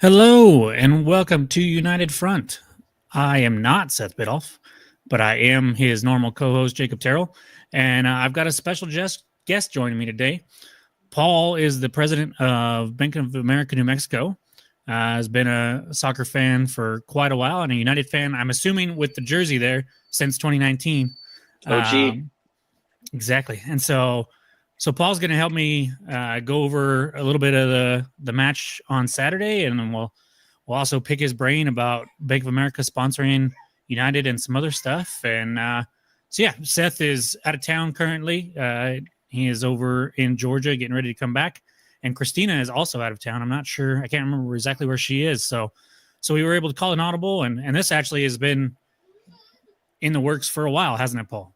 Hello and welcome to United Front. I am not Seth Bidoff, but I am his normal co-host Jacob Terrell, and I've got a special guest joining me today. Paul is the president of Bank of America New Mexico. Has been a soccer fan for quite a while and a United fan. I'm assuming with the jersey there since 2019. OG. Exactly, and so Paul's going to help me go over a little bit of the match on Saturday, and then we'll also pick his brain about Bank of America sponsoring United and some other stuff. And so yeah, Seth is out of town currently. He is over in Georgia getting ready to come back, and Christina is also out of town. I'm not sure. I can't remember exactly where she is. So we were able to call an audible, and this actually has been in the works for a while, hasn't it, Paul?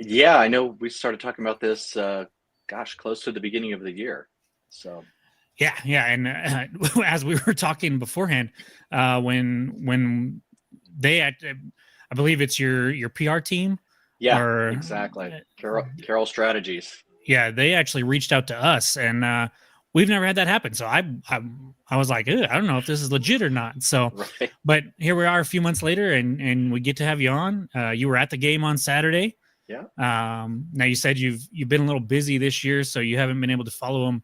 Yeah, I know we started talking about this, close to the beginning of the year. So, Yeah, and as we were talking beforehand, when they, I believe it's your PR team, yeah, or exactly. Carroll Strategies. yeah, they actually reached out to us, and we've never had that happen. So I was like, I don't know if this is legit or not. So, Right. but here we are a few months later, and we get to have you on. You were at the game on Saturday. Yeah. Now you said you've been a little busy this year, so you haven't been able to follow them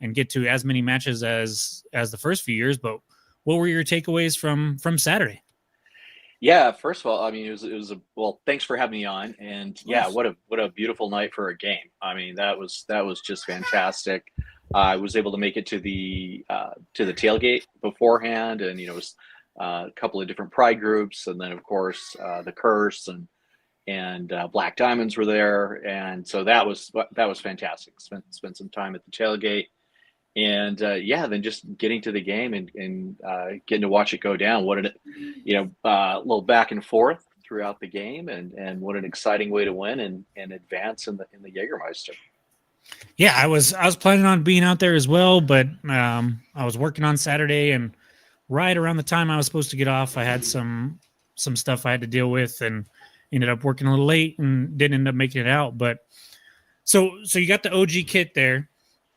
and get to as many matches as the first few years. But what were your takeaways from Saturday? Yeah. First of all, I mean, well, thanks for having me on. And Of yeah, course. what a beautiful night for a game. I mean, that was just fantastic. I was able to make it to the tailgate beforehand, and it was a couple of different pride groups, and then of course the Curse and Black Diamonds were there, and so that was fantastic. Spent some time at the tailgate, and yeah, then just getting to the game and getting to watch it go down. What an a little back and forth throughout the game, and what an exciting way to win and advance in the Jägermeister. Yeah, I was planning on being out there as well, but I was working on Saturday, and right around the time I was supposed to get off, I had some stuff I had to deal with, and ended up working a little late and didn't end up making it out. But so you got the OG kit there.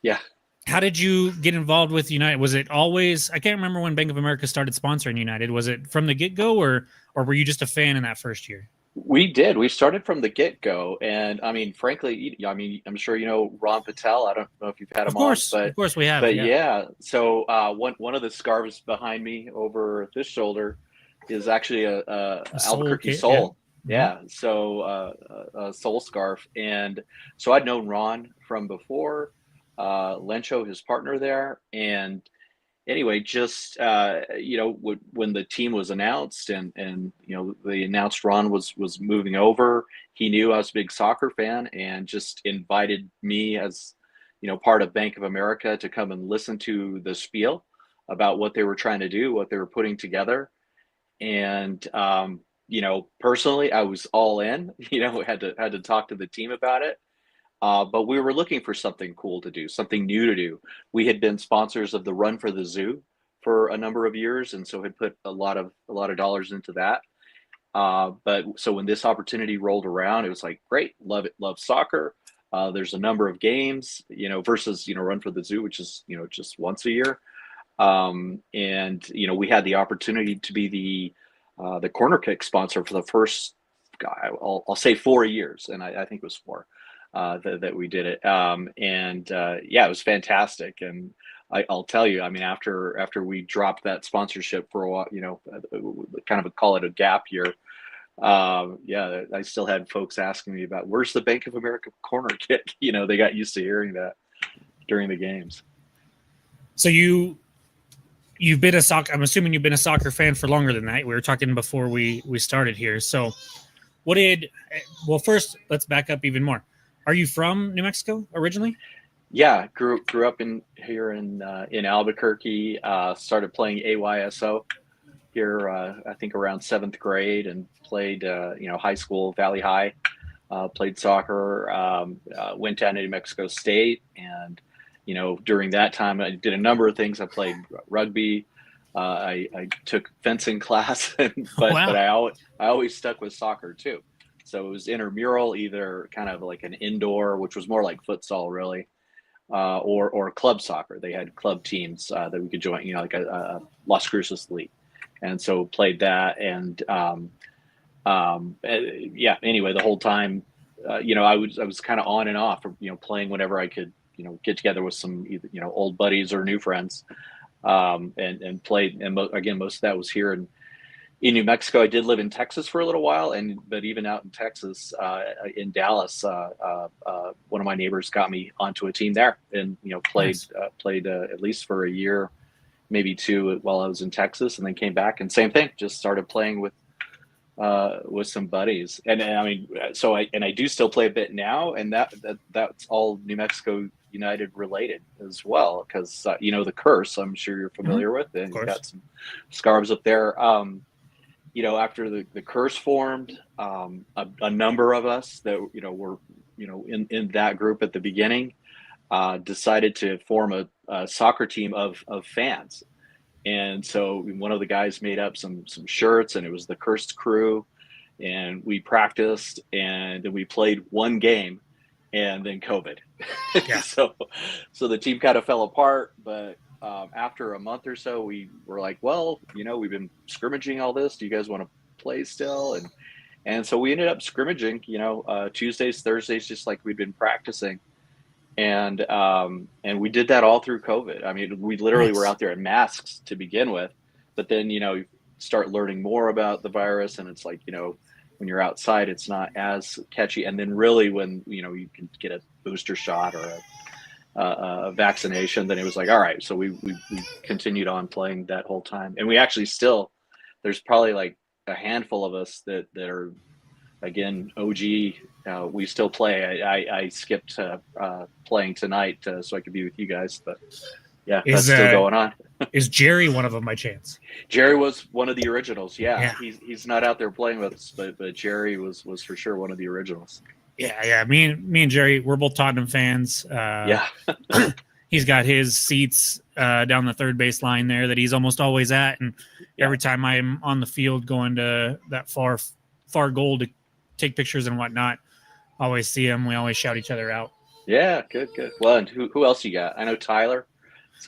Yeah. How did you get involved with United? Was it always? I can't remember when Bank of America started sponsoring United. Was it from the get go, or were you just a fan in that first year? We did. We started from the get-go, and I mean, frankly, I mean, I'm sure you know Ron Patel. I don't know if you've had him on, Of course, we have. but Yeah, yeah. So one of the scarves behind me over this shoulder is actually a a soul Albuquerque kit. Yeah. Soul. Mm-hmm. Yeah, so a soul scarf, and so I'd known Ron from before, Lencho, his partner there, and anyway, just when the team was announced and they announced Ron was moving over, he knew I was a big soccer fan and just invited me as part of Bank of America to come and listen to the spiel about what they were trying to do, what they were putting together, and personally, I was all in. Had to talk to the team about it, but we were looking for something cool to do, something new to do. We had been sponsors of the Run for the Zoo for a number of years, and so had put a lot of dollars into that. But so when this opportunity rolled around, it was like, great, love it, love soccer. There's a number of games, versus Run for the Zoo, which is just once a year. And we had the opportunity to be the corner kick sponsor for the first, I'll say 4 years, and I think it was four that we did it. And yeah, it was fantastic. And I'll tell you, I mean, after we dropped that sponsorship for a while, kind of call it a gap year. Yeah, I still had folks asking me about where's the Bank of America corner kick. They got used to hearing that during the games. So you've been a soccer. I'm assuming you've been a soccer fan for longer than that. We were talking before we started here. So what did? Well, first let's back up even more. Are you from New Mexico originally? Yeah, grew up here in Albuquerque. Started playing AYSO here, I think around seventh grade, and played high school, Valley High. Played soccer. Went down to New Mexico State, and during that time I did a number of things. I played rugby. I took fencing class, but Wow. I always stuck with soccer too. So it was intramural, either kind of like an indoor, which was more like futsal really, or club soccer. They had club teams that we could join, like a Las Cruces League, and so played that. And yeah. Anyway, the whole time, I was kind of on and off, playing whenever I could, get together with some either, old buddies or new friends, and played. And again, most of that was here in New Mexico. I did live in Texas for a little while, but even out in Texas, in Dallas, one of my neighbors got me onto a team there, and played Nice. played at least for a year, maybe two, while I was in Texas, and then came back and same thing, just started playing with some buddies. And I mean, so I do still play a bit now, and that's all New Mexico United related as well, because the Curse, I'm sure you're familiar with, Of and you course. got some scarves up there. After the Curse formed, a number of us that were in that group at the beginning decided to form a soccer team of fans. And so one of the guys made up some shirts, and it was the Cursed Crew, and we practiced, and then we played one game, and then COVID. Yeah. so the team kind of fell apart. But after a month or so, we were like, well, we've been scrimmaging all this. Do you guys want to play still? And so we ended up scrimmaging, Tuesdays, Thursdays, just like we'd been practicing. And we did that all through COVID. I mean, we literally were Nice. out there in masks to begin with, but then you start learning more about the virus, and it's like when you're outside, it's not as catchy. And then really, when you can get a booster shot or a vaccination, then it was like, all right. So we continued on playing that whole time, and we actually still, there's probably like a handful of us that are, again, OG. We still play. I skipped playing tonight so I could be with you guys, but yeah, that's still going on. Is Jerry one of them by chance? Jerry was one of the originals. Yeah. Yeah. He's not out there playing with us, but Jerry was for sure one of the originals. Yeah. Me and Jerry, we're both Tottenham fans. Yeah. He's got his seats down the third base line there that he's almost always at, and every time I'm on the field going to that far goal to take pictures and whatnot, always see him. We always shout each other out. Yeah, good. Well, and who else you got? I know Tyler.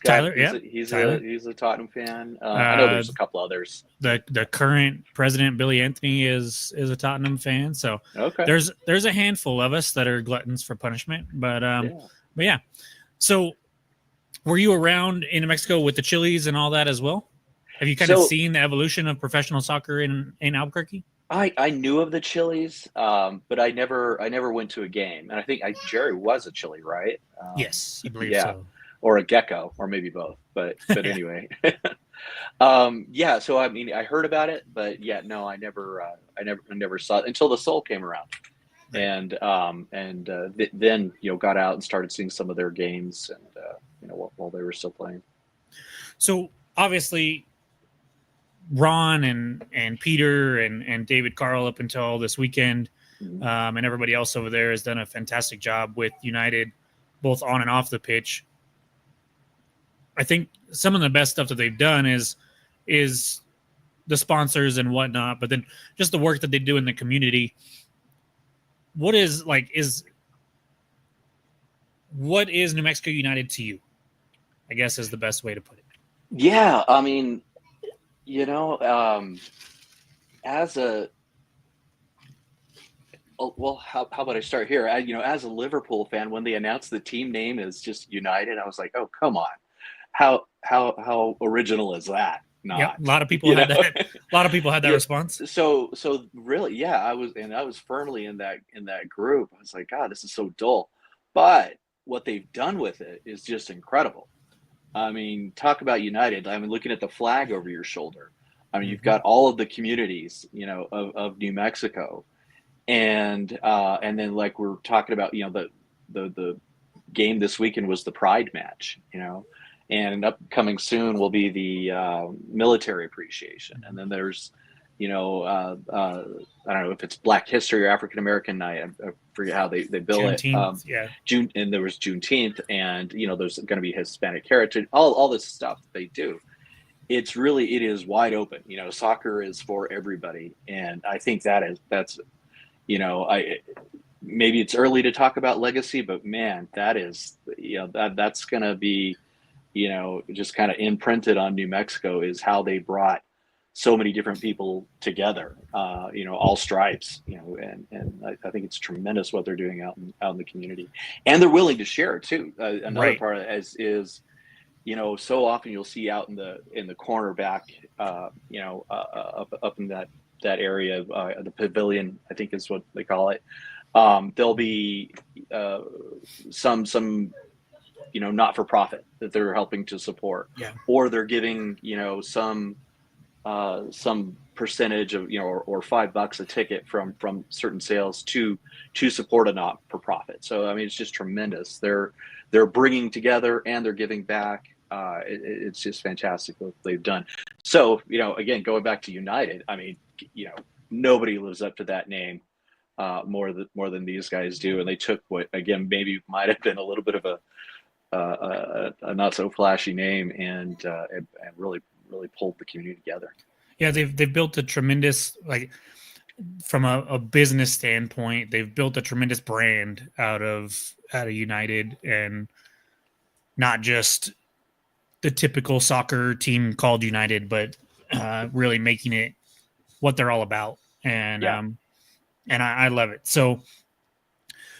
He's a Tottenham fan. I know there's a couple others. The current president, Billy Anthony, is a Tottenham fan. So okay, there's a handful of us that are gluttons for punishment. But yeah. So were you around in New Mexico with the Chili's and all that as well? Have you kind of seen the evolution of professional soccer in Albuquerque? I knew of the Chili's, but I never went to a game. And I think Jerry was a Chili, right? Yes, I believe so. Or a Gecko, or maybe both. But anyway, yeah. So I mean, I heard about it, but yeah, no, I never saw it until the Soul came around, and then got out and started seeing some of their games, and while they were still playing. So obviously, Ron and Peter and David Carl up until this weekend, and everybody else over there has done a fantastic job with United, both on and off the pitch. I think some of the best stuff that they've done is the sponsors and whatnot, but then just the work that they do in the community. What is New Mexico United to you? I guess is the best way to put it. Yeah, I mean, as a how about I start here? As a Liverpool fan, when they announced the team name is just United, I was like, oh, come on. How original is that? Not. Yeah, a lot of people had that. A lot of people had that response. So really, yeah, I was firmly in that group. I was like, God, this is so dull. But what they've done with it is just incredible. I mean, talk about United. I mean, looking at the flag over your shoulder. I mean, you've got all of the communities, of New Mexico, and then like we're talking about, the game this weekend was the Pride match, and upcoming soon will be the military appreciation. And then there's, I don't know if it's Black History or African American Night. I forget how they bill it. June, and there was Juneteenth, and there's going to be Hispanic heritage. All this stuff that they do. It is wide open. Soccer is for everybody, and I think that's maybe it's early to talk about legacy, but man, that is, that's going to be, just kind of imprinted on New Mexico, is how they brought so many different people together, all stripes, and I think it's tremendous what they're doing out in the community, and they're willing to share it too. Another Right. part of it is, so often you'll see out in the cornerback, up in that area, the pavilion, I think is what they call it. There'll be some not for profit that they're helping to support, Yeah. or they're giving some percentage of or $5 a ticket from certain sales to support a not for profit. So I mean, it's just tremendous. They're bringing together and they're giving back. It's just fantastic what they've done. So again, going back to United, I mean, nobody lives up to that name more than these guys do, and they took what again maybe might have been a little bit of a not so flashy name, and really pulled the community together. Yeah, they've built a tremendous, like, from a business standpoint, they've built a tremendous brand out of United, and not just the typical soccer team called United, but really making it what they're all about. And Yeah. And I love it. So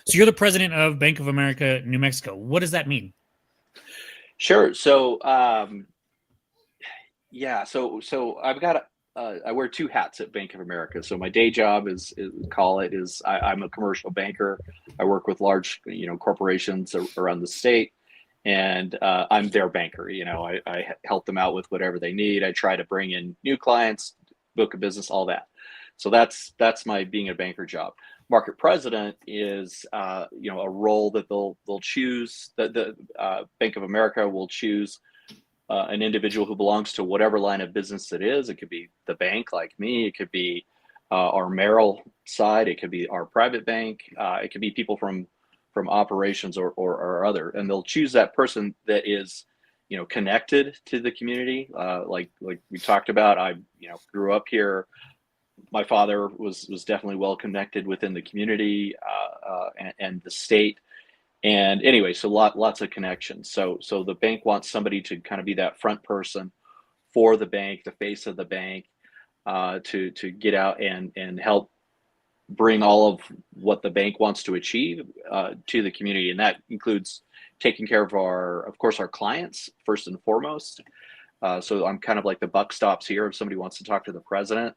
you're the president of Bank of America, New Mexico. What does that mean? Sure. So so I've got I wear two hats at Bank of America. So my day job is I'm a commercial banker. I work with large corporations around the state, and I'm their banker. I help them out with whatever they need. I try to bring in new clients, book of business, all that. So that's my being a banker job. Market president is a role that they'll choose. That the Bank of America will choose an individual who belongs to whatever line of business it is. It could be the bank, like me. It could be our Merrill side. It could be our private bank. It could be people from operations or other, and they'll choose that person that is connected to the community. Like we talked about, I grew up here. My father was definitely well connected within the community and the state. And anyway, so lots of connections. So the bank wants somebody to kind of be that front person for the bank, the face of the bank, to get out and help bring all of what the bank wants to achieve to the community, and that includes taking care of of course, our clients first and foremost. So I'm kind of like the buck stops here. If somebody wants to talk to the president,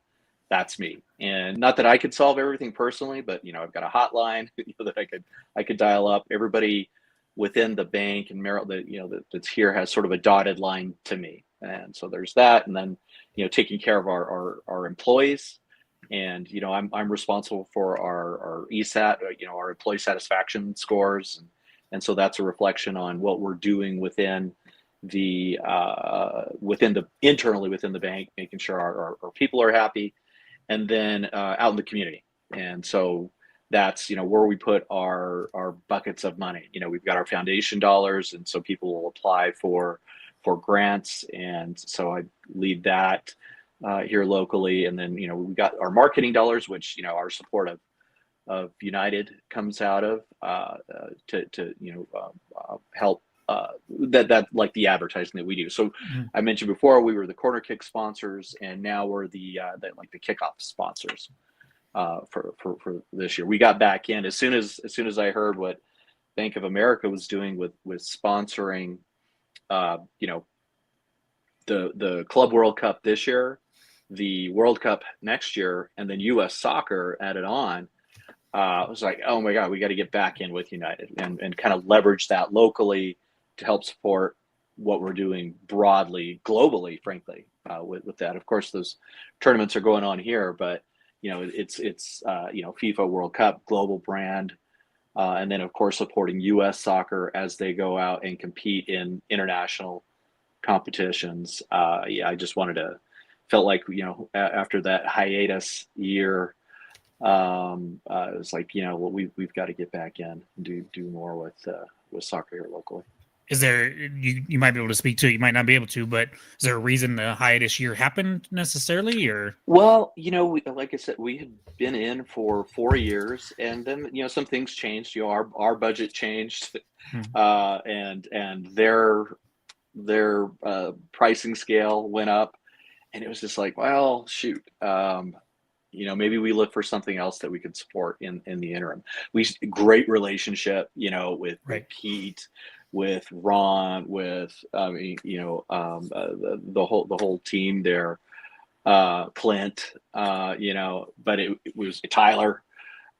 that's me. And not that I could solve everything personally, but I've got a hotline that I could dial up. Everybody within the bank and Merrill that's here has sort of a dotted line to me, and so there's that. And then taking care of our employees, and I'm responsible for our ESAT, our employee satisfaction scores, and so that's a reflection on what we're doing within the internally within the bank, making sure our people are happy. And then out in the community. And so that's, where we put our buckets of money. We've got our foundation dollars, and so people will apply for grants. And so I lead that here locally. And then, we've got our marketing dollars, which, our support of United comes out of to help that like the advertising that we do. So I mentioned before, we were the corner kick sponsors, and now we're the kickoff sponsors for this year. We got back in as soon as I heard what Bank of America was doing with sponsoring the Club World Cup this year, the World Cup next year, and then US Soccer added on. I was like, oh my God, we got to get back in with United and kind of leverage that locally to help support what we're doing broadly, globally, frankly, with that. Of course, those tournaments are going on here, but it's FIFA World Cup, global brand, and then of course supporting U.S. soccer as they go out and compete in international competitions. I just felt like after that hiatus year, it was like we've got to get back in and do more with soccer here locally. is there, you might be able to speak to it, you might not be able to, but is there a reason the hiatus year happened necessarily, or? Well, like I said, we had been in for 4 years, and then some things changed. Our budget changed, Hmm. and their pricing scale went up, and it was just like, well, shoot, maybe we look for something else that we could support in the interim. Great relationship, with Right. Pete, with Ron, with the whole team there, Clint, but it was Tyler.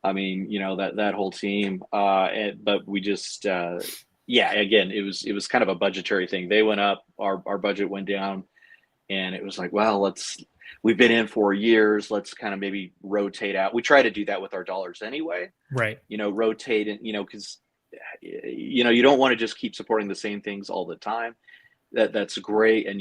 I mean, that whole team. But we just, yeah, again, it was kind of a budgetary thing. They went up, our budget went down, and it was like, well, we've been in 4 years. Let's kind of maybe rotate out. We try to do that with our dollars anyway. Right. Rotate and because you don't want to just keep supporting the same things all the time. That's great, and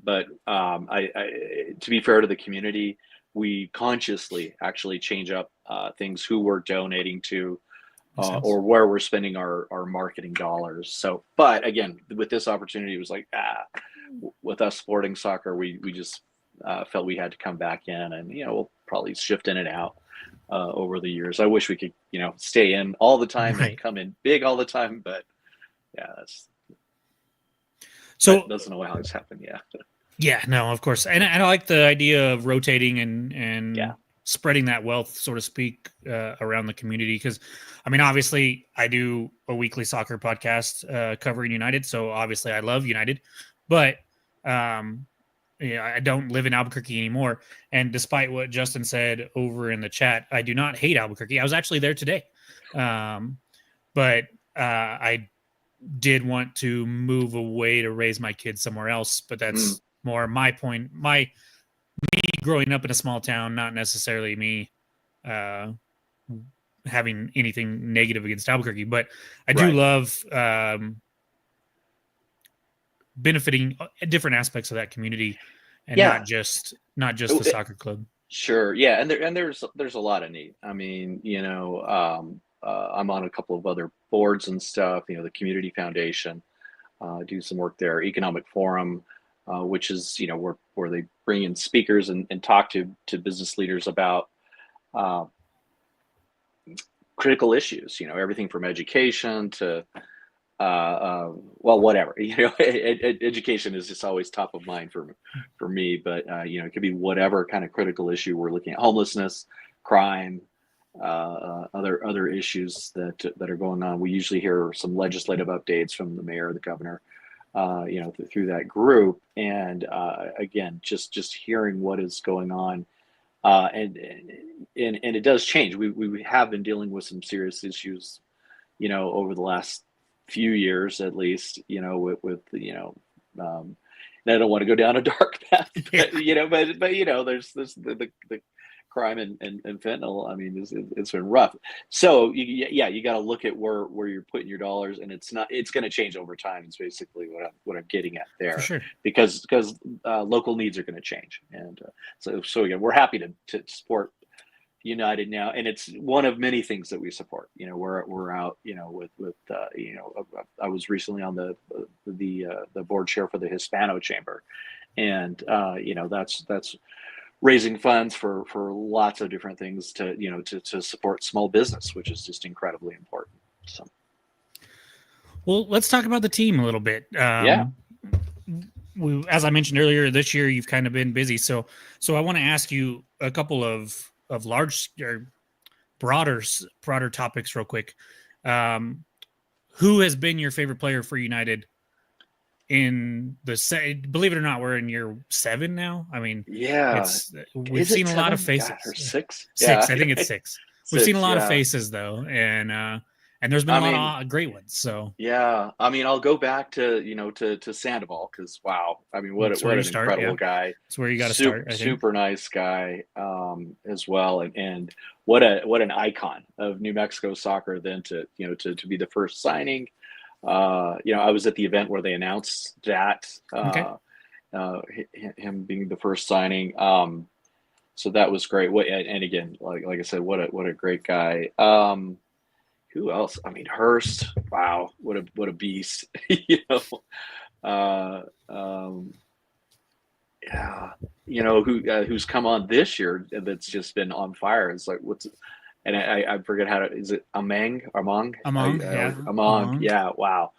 but to be fair to the community, we consciously actually change up things, who we're donating to, Makes sense. or where we're spending our marketing dollars. So, but again, with this opportunity, it was like, with us sporting soccer, we just felt we had to come back in, and we'll probably shift in and out over the years. I wish we could stay in all the time and Right. come in big all the time, but yeah, So that doesn't always happen. Yeah. yeah, no, of course, and I like the idea of rotating and Yeah. spreading that wealth, so to speak, around the community. Because, I mean, obviously, I do a weekly soccer podcast covering United, so obviously, I love United, but I don't live in Albuquerque anymore. And despite what Justin said over in the chat, I do not hate Albuquerque. I was actually there today, but I did want to move away to raise my kids somewhere else. But that's more my point. Me growing up in a small town, not necessarily me having anything negative against Albuquerque, but I do love benefiting different aspects of that community, and not just the soccer club. Sure. Yeah, and there's a lot of need. I mean, I'm on a couple of other boards and stuff. The Community Foundation, do some work there. Economic Forum, which is where they bring in speakers and talk to business leaders about critical issues. Everything from education to well, whatever. Education is just always top of mind for me. But it could be whatever kind of critical issue we're looking at: homelessness, crime, other issues that are going on. We usually hear some legislative updates from the mayor or the governor, through that group. And again, just hearing what is going on, and it does change. We have been dealing with some serious issues, over the last few years at least, with and I don't want to go down a dark path, but there's the crime and fentanyl. I mean, it's been rough. So you got to look at where you're putting your dollars, and it's going to change over time. It's basically what I'm getting at there. For sure. Because local needs are going to change, and so again, we're happy to support United now, and it's one of many things that we support. We're out, with I was recently on the board chair for the Hispano Chamber, and that's raising funds for lots of different things to support small business, which is just incredibly important. So, well, let's talk about the team a little bit. Yeah. As I mentioned earlier, this year you've kind of been busy, so I want to ask you a couple of large or broader topics real quick. Who has been your favorite player for United in believe it or not, we're in year 7 now. I mean, yeah, we've seen a lot of faces. God, or 6? Six, I think it's 6. We've seen a lot of yeah. faces though, and there's been a lot of great ones. So yeah, I mean, I'll go back to to Sandoval, because wow, I mean, what an incredible guy. That's where you got to start. I think. Super nice guy, as well, and what an icon of New Mexico soccer. Then to be the first signing. I was at the event where they announced that, him being the first signing. So that was great. And again, like I said, what a great guy. who else? I mean, Hurst. Wow, what a beast. Uh, um, yeah, who's come on this year that's just been on fire. It's like and I forget how to. Is it Among? Among, yeah, Among. Among. Yeah. Wow.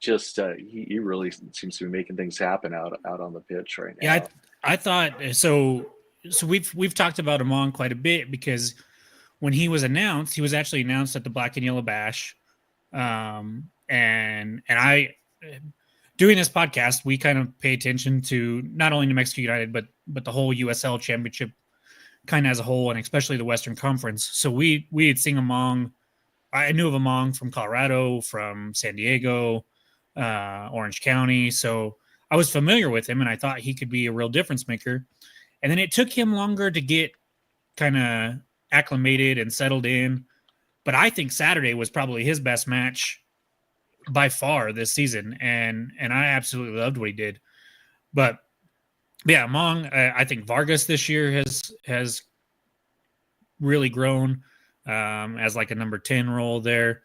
He really seems to be making things happen out on the pitch right Yeah, now. I thought so. So we've talked about Among quite a bit because when he was announced, he was actually announced at the Black and Yellow Bash, and I doing this podcast, we kind of pay attention to not only New Mexico United but the whole USL Championship kind of as a whole, and especially the Western Conference. So we had seen Among. I knew of Among from Colorado, from San Diego, Orange County. So I was familiar with him, and I thought he could be a real difference maker. And then it took him longer to get kind of acclimated and settled in. But I think Saturday was probably his best match by far this season, and I absolutely loved what he did. But yeah, Among, I think Vargas this year has really grown as like a number 10 role there.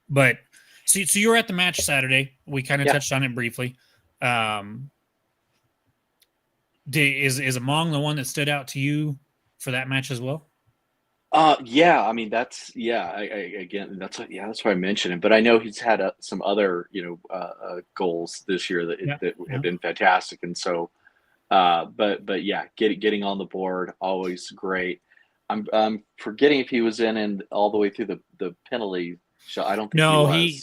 But so you were at the match Saturday. We kind of touched on it briefly. Is Among the one that stood out to you for that match as well? Yeah, I mean that's that's why I mentioned it. But I know he's had some other goals this year that have been fantastic, and so but yeah, getting on the board always great. I'm forgetting if he was in all the way through the penalty shot. I don't think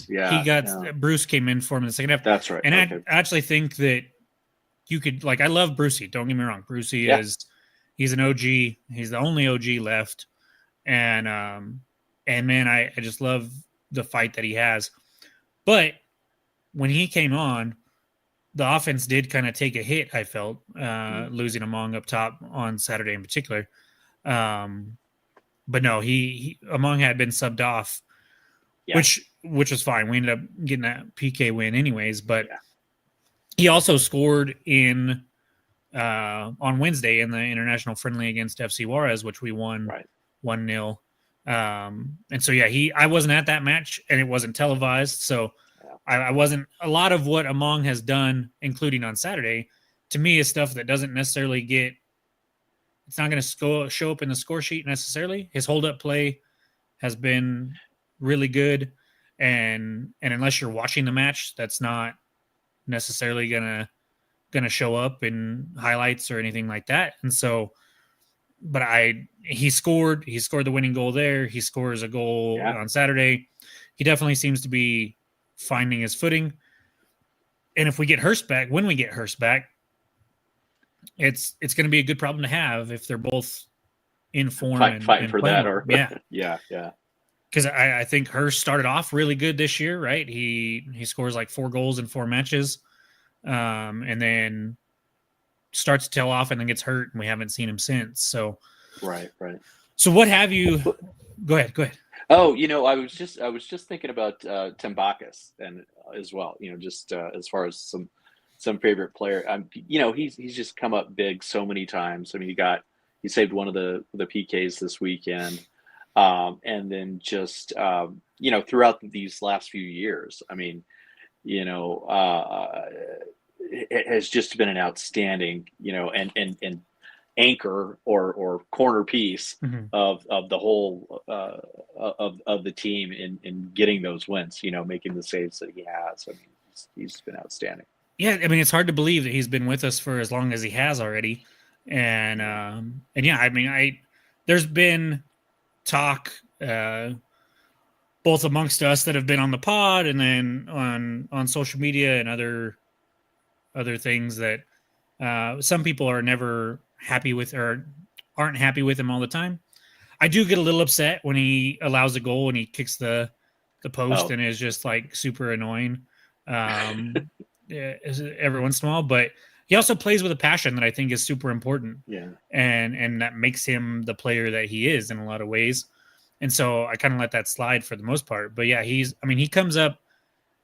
he got Bruce came in for him in the second half. That's right. And okay. I actually think that you could I love Brucey. Don't get me wrong. Brucey he's an OG. He's the only OG left. And man, I just love the fight that he has. But when he came on, the offense did kind of take a hit, I felt, losing Among up top on Saturday in particular. But no, Among had been subbed off, which was fine. We ended up getting that PK win anyways, but he also scored on Wednesday in the international friendly against FC Juarez, which we won 1-0. And so, I wasn't at that match and it wasn't televised. So I wasn't, a lot of what Among has done, including on Saturday, to me is stuff that doesn't necessarily it's not going to show up in the score sheet necessarily. His hold up play has been really good. And unless you're watching the match, that's not necessarily going to show up in highlights or anything like that. And so, but he scored the winning goal there. He scores a goal on Saturday. He definitely seems to be finding his footing. And if we get Hurst back, it's going to be a good problem to have if they're both in form fighting for that. Or yeah. Because I think Hurst started off really good this year, right? He scores like 4 goals in 4 matches, and then starts to tail off and then gets hurt, and we haven't seen him since. So right. So what have you? Go ahead. Oh, I was just thinking about Tim Bacchus and as well. Just as far as some favorite player. He's just come up big so many times. I mean, he saved one of the PKs this weekend, and then just throughout these last few years. I mean, it has just been an outstanding, and anchor or corner piece of the whole of the team in getting those wins, making the saves that he has. I mean, he's been outstanding. Yeah, I mean, it's hard to believe that he's been with us for as long as he has already. And yeah, I mean, there's been talk both amongst us that have been on the pod and then on social media and other things that some people are never happy with or aren't happy with him all the time. I do get a little upset when he allows a goal and he kicks the post and is just like super annoying every once in a while. But he also plays with a passion that I think is super important. Yeah. And that makes him the player that he is in a lot of ways. And so I kind of let that slide for the most part. But yeah, he comes up.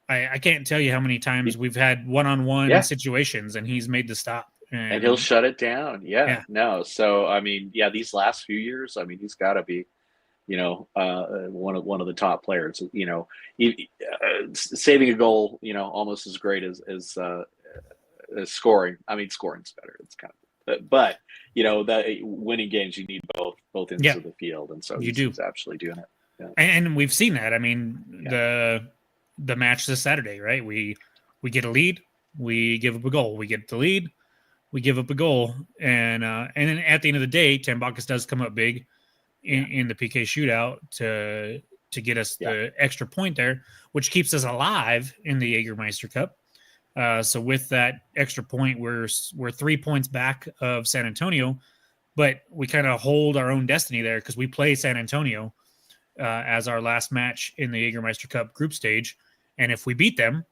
I can't tell you how many times we've had one-on-one situations and he's made the stop. And he'll shut it down. Yeah. No. So, I mean, these last few years, I mean, he's got to be one of the top players. Saving a goal, almost as great as scoring. I mean, scoring's better. It's kind of, but that winning games, you need both ends Yeah, of the field, and so you do. he's actually doing it. Yeah. And we've seen that. I mean, Yeah. the match this Saturday, right? We get a lead, we give up a goal. We get the lead, we give up a goal, and then at the end of the day, Tambakis does come up big in the PK shootout to get us the extra point there, which keeps us alive in the Jägermeister Cup. So with that extra point, we're 3 points back of San Antonio, but we kind of hold our own destiny there because we play San Antonio as our last match in the Jägermeister Cup group stage, and if we beat them,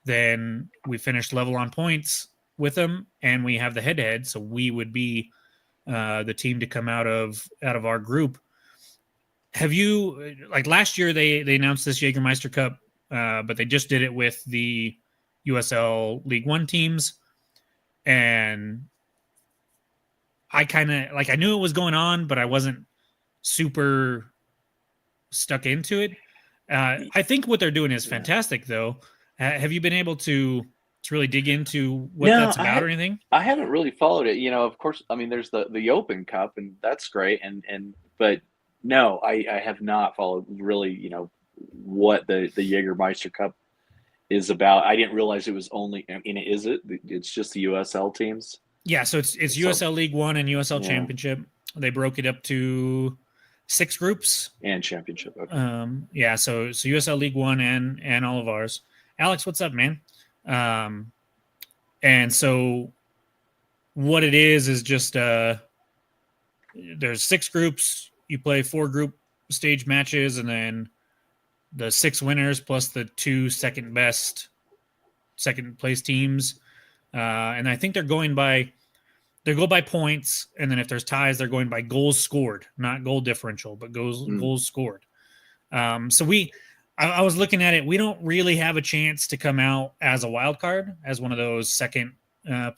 then we finish level on points with them, and we have the head-to-head. So we would be the team to come out of our group. Have you, like last year they announced this Jägermeister Cup, but they just did it with the USL League One teams, and I kind of I knew it was going on, but I wasn't super stuck into it. I think what they're doing is fantastic, though. Have you been able to really dig into what that's about or anything? I haven't really followed it. Of course, I mean, there's the Open Cup, and that's great. But no, I have not followed really, what the Jägermeister Cup is about. I didn't realize it was only. I mean, is it? It's just the USL teams. Yeah, so it's USL League One and USL Championship. They broke it up to 6 groups and championship. Okay. So USL League One and all of ours. Alex, what's up, man? And so what it is just there's 6 groups. You play 4 group stage matches, and then the 6 winners plus the 2 second place teams. And I think they're going by points, and then if there's ties, they're going by goals scored, not goal differential, but goals scored. So I was looking at it. We don't really have a chance to come out as a wild card, as one of those second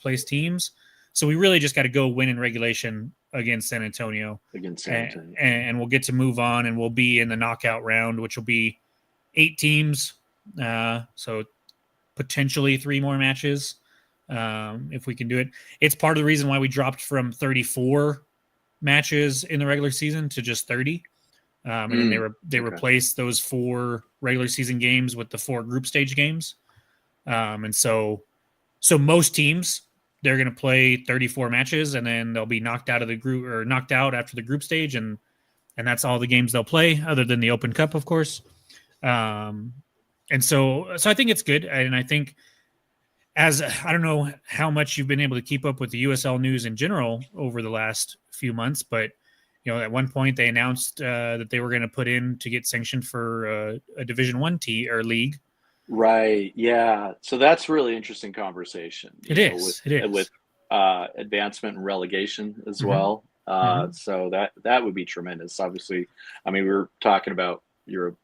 place teams. So we really just got to go win in regulation against San Antonio. And we'll get to move on, and we'll be in the knockout round, which will be 8 teams. So potentially 3 more matches if we can do it. It's part of the reason why we dropped from 34 matches in the regular season to just 30. And then they replaced those 4 regular season games with the 4 group stage games. And so most teams, they're going to play 34 matches, and then they'll be knocked out of the group, or knocked out after the group stage. And that's all the games they'll play, other than the Open Cup, of course. And so I think it's good. And I think, I don't know how much you've been able to keep up with the USL news in general over the last few months, but at one point they announced that they were going to put in to get sanctioned for a Division 1 or league. Right. Yeah. So that's really interesting conversation. It is with advancement and relegation as well. So that would be tremendous. Obviously, I mean, we were talking about, you're a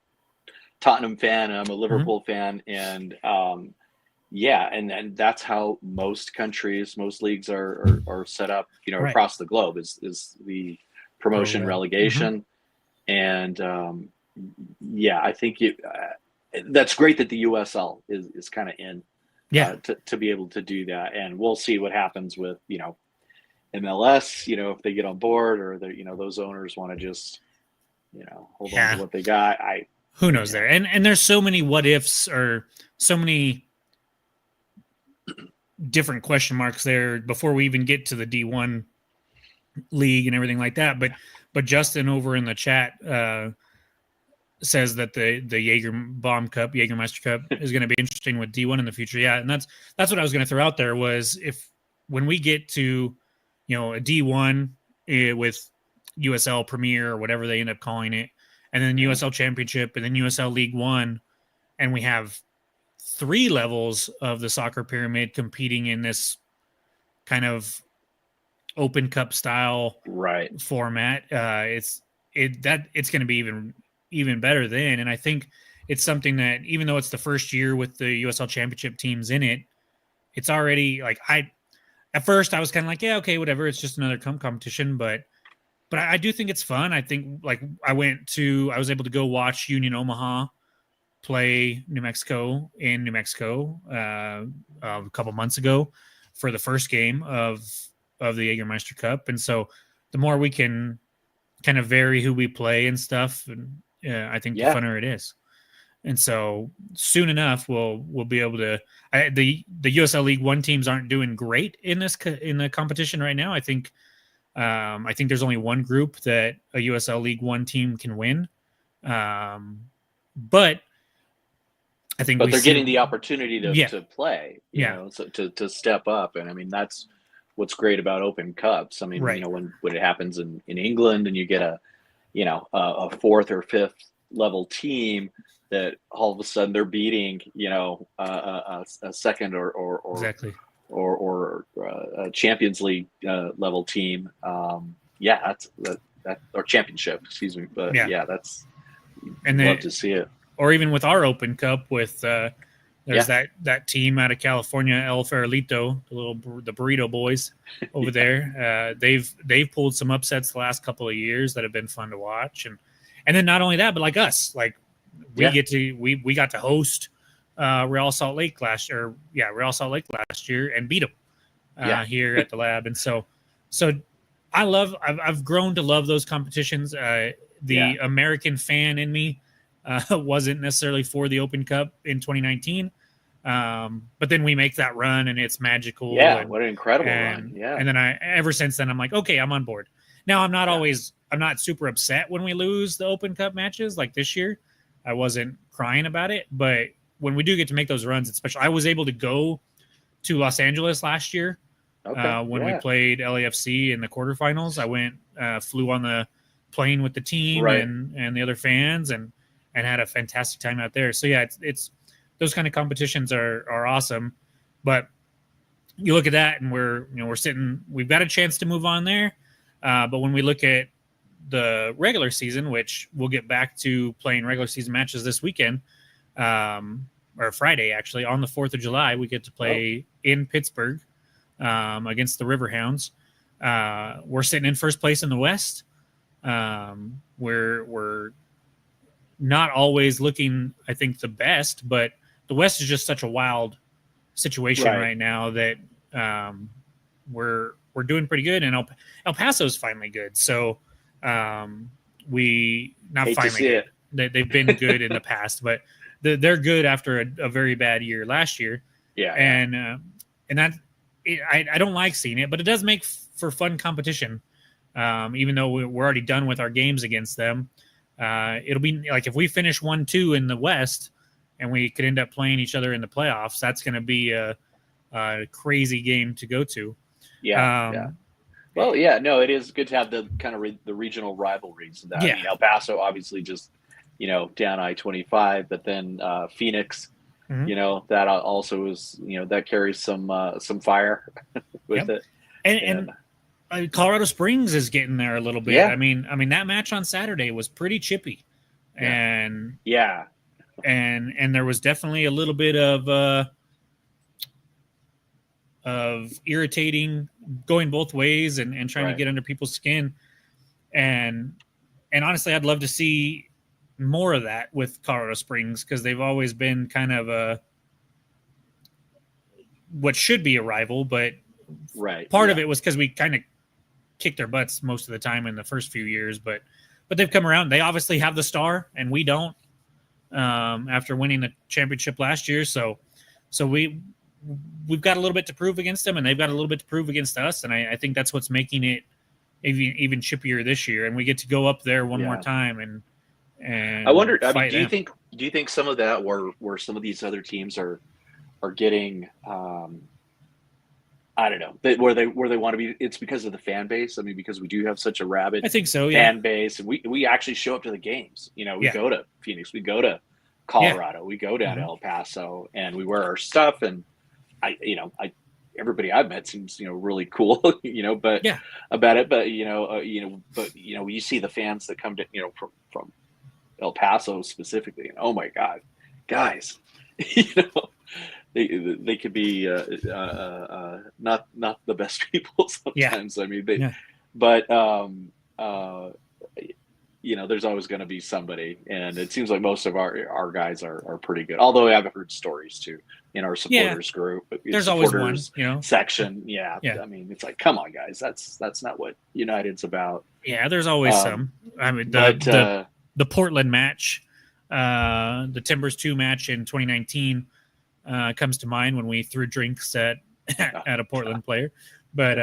Tottenham fan and I'm a Liverpool fan, and and that's how most countries, most leagues are set up, across the globe, is the promotion, relegation. And I think that's great that the USL is kind of in to be able to do that. And we'll see what happens with MLS, if they get on board, or those owners want to just hold on to what they got. Who knows there? And there's so many what ifs, or so many different question marks there before we even get to the D1 league and everything like that. But Justin over in the chat says that the Jägermeister Cup is going to be interesting with D1 in the future. Yeah, and that's what I was going to throw out there, was when we get to a D1 with USL Premier or whatever they end up calling it, and then USL Championship, and then USL League One, and we have 3 levels of the soccer pyramid competing in this kind of Open Cup style format. It's going to be even better then. And I think it's something that, even though it's the first year with the USL Championship teams in it, it's already at first I was kind of like, yeah, okay, whatever. It's just another competition. But but I do think it's fun. I think like I was able to go watch Union Omaha play New Mexico in New Mexico a couple months ago for the first game of the Jägermeister Cup, and so the more we can kind of vary who we play and stuff, and I think the funner it is. And so soon enough, we'll be able to. The USL League One teams aren't doing great in the competition right now. I think there's only one group that a USL League One team can win, but I think they're getting the opportunity to play, you yeah, know, so to step up, and I mean that's what's great about Open Cups. I mean, right. you know, when it happens in England and you get a fourth or fifth level team that all of a sudden they're beating, you know, a second or exactly or a Champions League level team. That's that or championship, excuse me. But that's and love to see it. Or even with our Open Cup with there's that team out of California, El Farolito, the burrito boys over there. They've pulled some upsets the last couple of years that have been fun to watch, and then not only that, but like us, like we got to host Real Salt Lake last year and beat them here at the lab, and so I've grown to love those competitions. The American fan in me wasn't necessarily for the Open Cup in 2019. But then we make that run and it's magical. Yeah, what an incredible run. Yeah. And then ever since then, I'm like, okay, I'm on board. Now I'm not super upset when we lose the Open Cup matches like this year. I wasn't crying about it, but when we do get to make those runs, it's special. I was able to go to Los Angeles last year when we played LAFC in the quarterfinals. I went, flew on the plane with the team and the other fans and had a fantastic time out there. So yeah, it's those kind of competitions are awesome. But you look at that and we've got a chance to move on there. But when we look at the regular season, which we'll get back to playing regular season matches this weekend, or Friday, actually, on the 4th of July, we get to play in Pittsburgh against the Riverhounds. We're sitting in first place in the West. We're not always looking, I think, the best, but the West is just such a wild situation right now that we're doing pretty good, and El Paso's finally good. So we not hate finally good. They've been good in the past, but they're good after a very bad year last year. Yeah, and that I don't like seeing it, but it does make for fun competition. Even though we're already done with our games against them, it'll be like if we finish 1-2 in the West and we could end up playing each other in the playoffs, that's going to be a crazy game to go to. Well, no, it is good to have the kind of the regional rivalries. I mean, El Paso obviously just, down I-25, but then Phoenix, that also is, that carries some fire with it. And Colorado Springs is getting there a little bit. Yeah. I mean that match on Saturday was pretty chippy, and there was definitely a little bit of irritating going both ways and trying to get under people's skin, and honestly, I'd love to see more of that with Colorado Springs because they've always been kind of what should be a rival, but part of it was because we kind of kicked their butts most of the time in the first few years, but they've come around. They obviously have the star and we don't, after winning the championship last year. So we've got a little bit to prove against them and they've got a little bit to prove against us. And I think that's what's making it even chippier this year. And we get to go up there one more time and I wonder, do you think some of that where some of these other teams are getting, I don't know, where they want to be, it's because of the fan base. I mean, because we do have such a rabid fan base, and we actually show up to the games. We go to Phoenix, we go to Colorado, we go down to El Paso, and we wear our stuff. And everybody I've met seems really cool, but about it. But you see the fans that come to from El Paso specifically, and oh my God, guys, They could be not the best people sometimes. I mean, but there's always going to be somebody, and it seems like most of our guys are pretty good. Although I've heard stories too in our supporters group, there's always one, section. Yeah, yeah. I mean, it's like, come on, guys, that's not what United's about. Yeah, there's always some. I mean, the Portland match, the Timbers 2 match in 2019 comes to mind when we threw drinks at a Portland player, but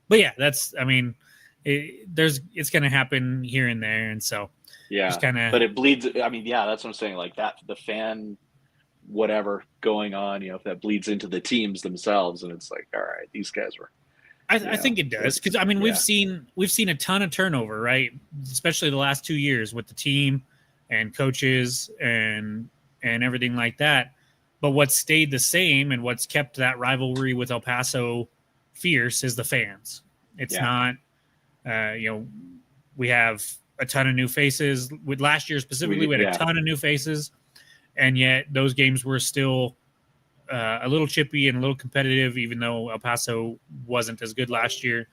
yeah, that's, I mean, it's going to happen here and there, and so just but it bleeds. I mean, that's what I'm saying. Like that, the fan, whatever going on, if that bleeds into the teams themselves, and it's like, all right, these guys were. I think it does, because I mean, we've seen a ton of turnover, right? Especially the last 2 years with the team and coaches and everything like that. But what's stayed the same and what's kept that rivalry with El Paso fierce is the fans. It's not, we have a ton of new faces. With last year specifically, we had a ton of new faces, and yet those games were still a little chippy and a little competitive, even though El Paso wasn't as good last year.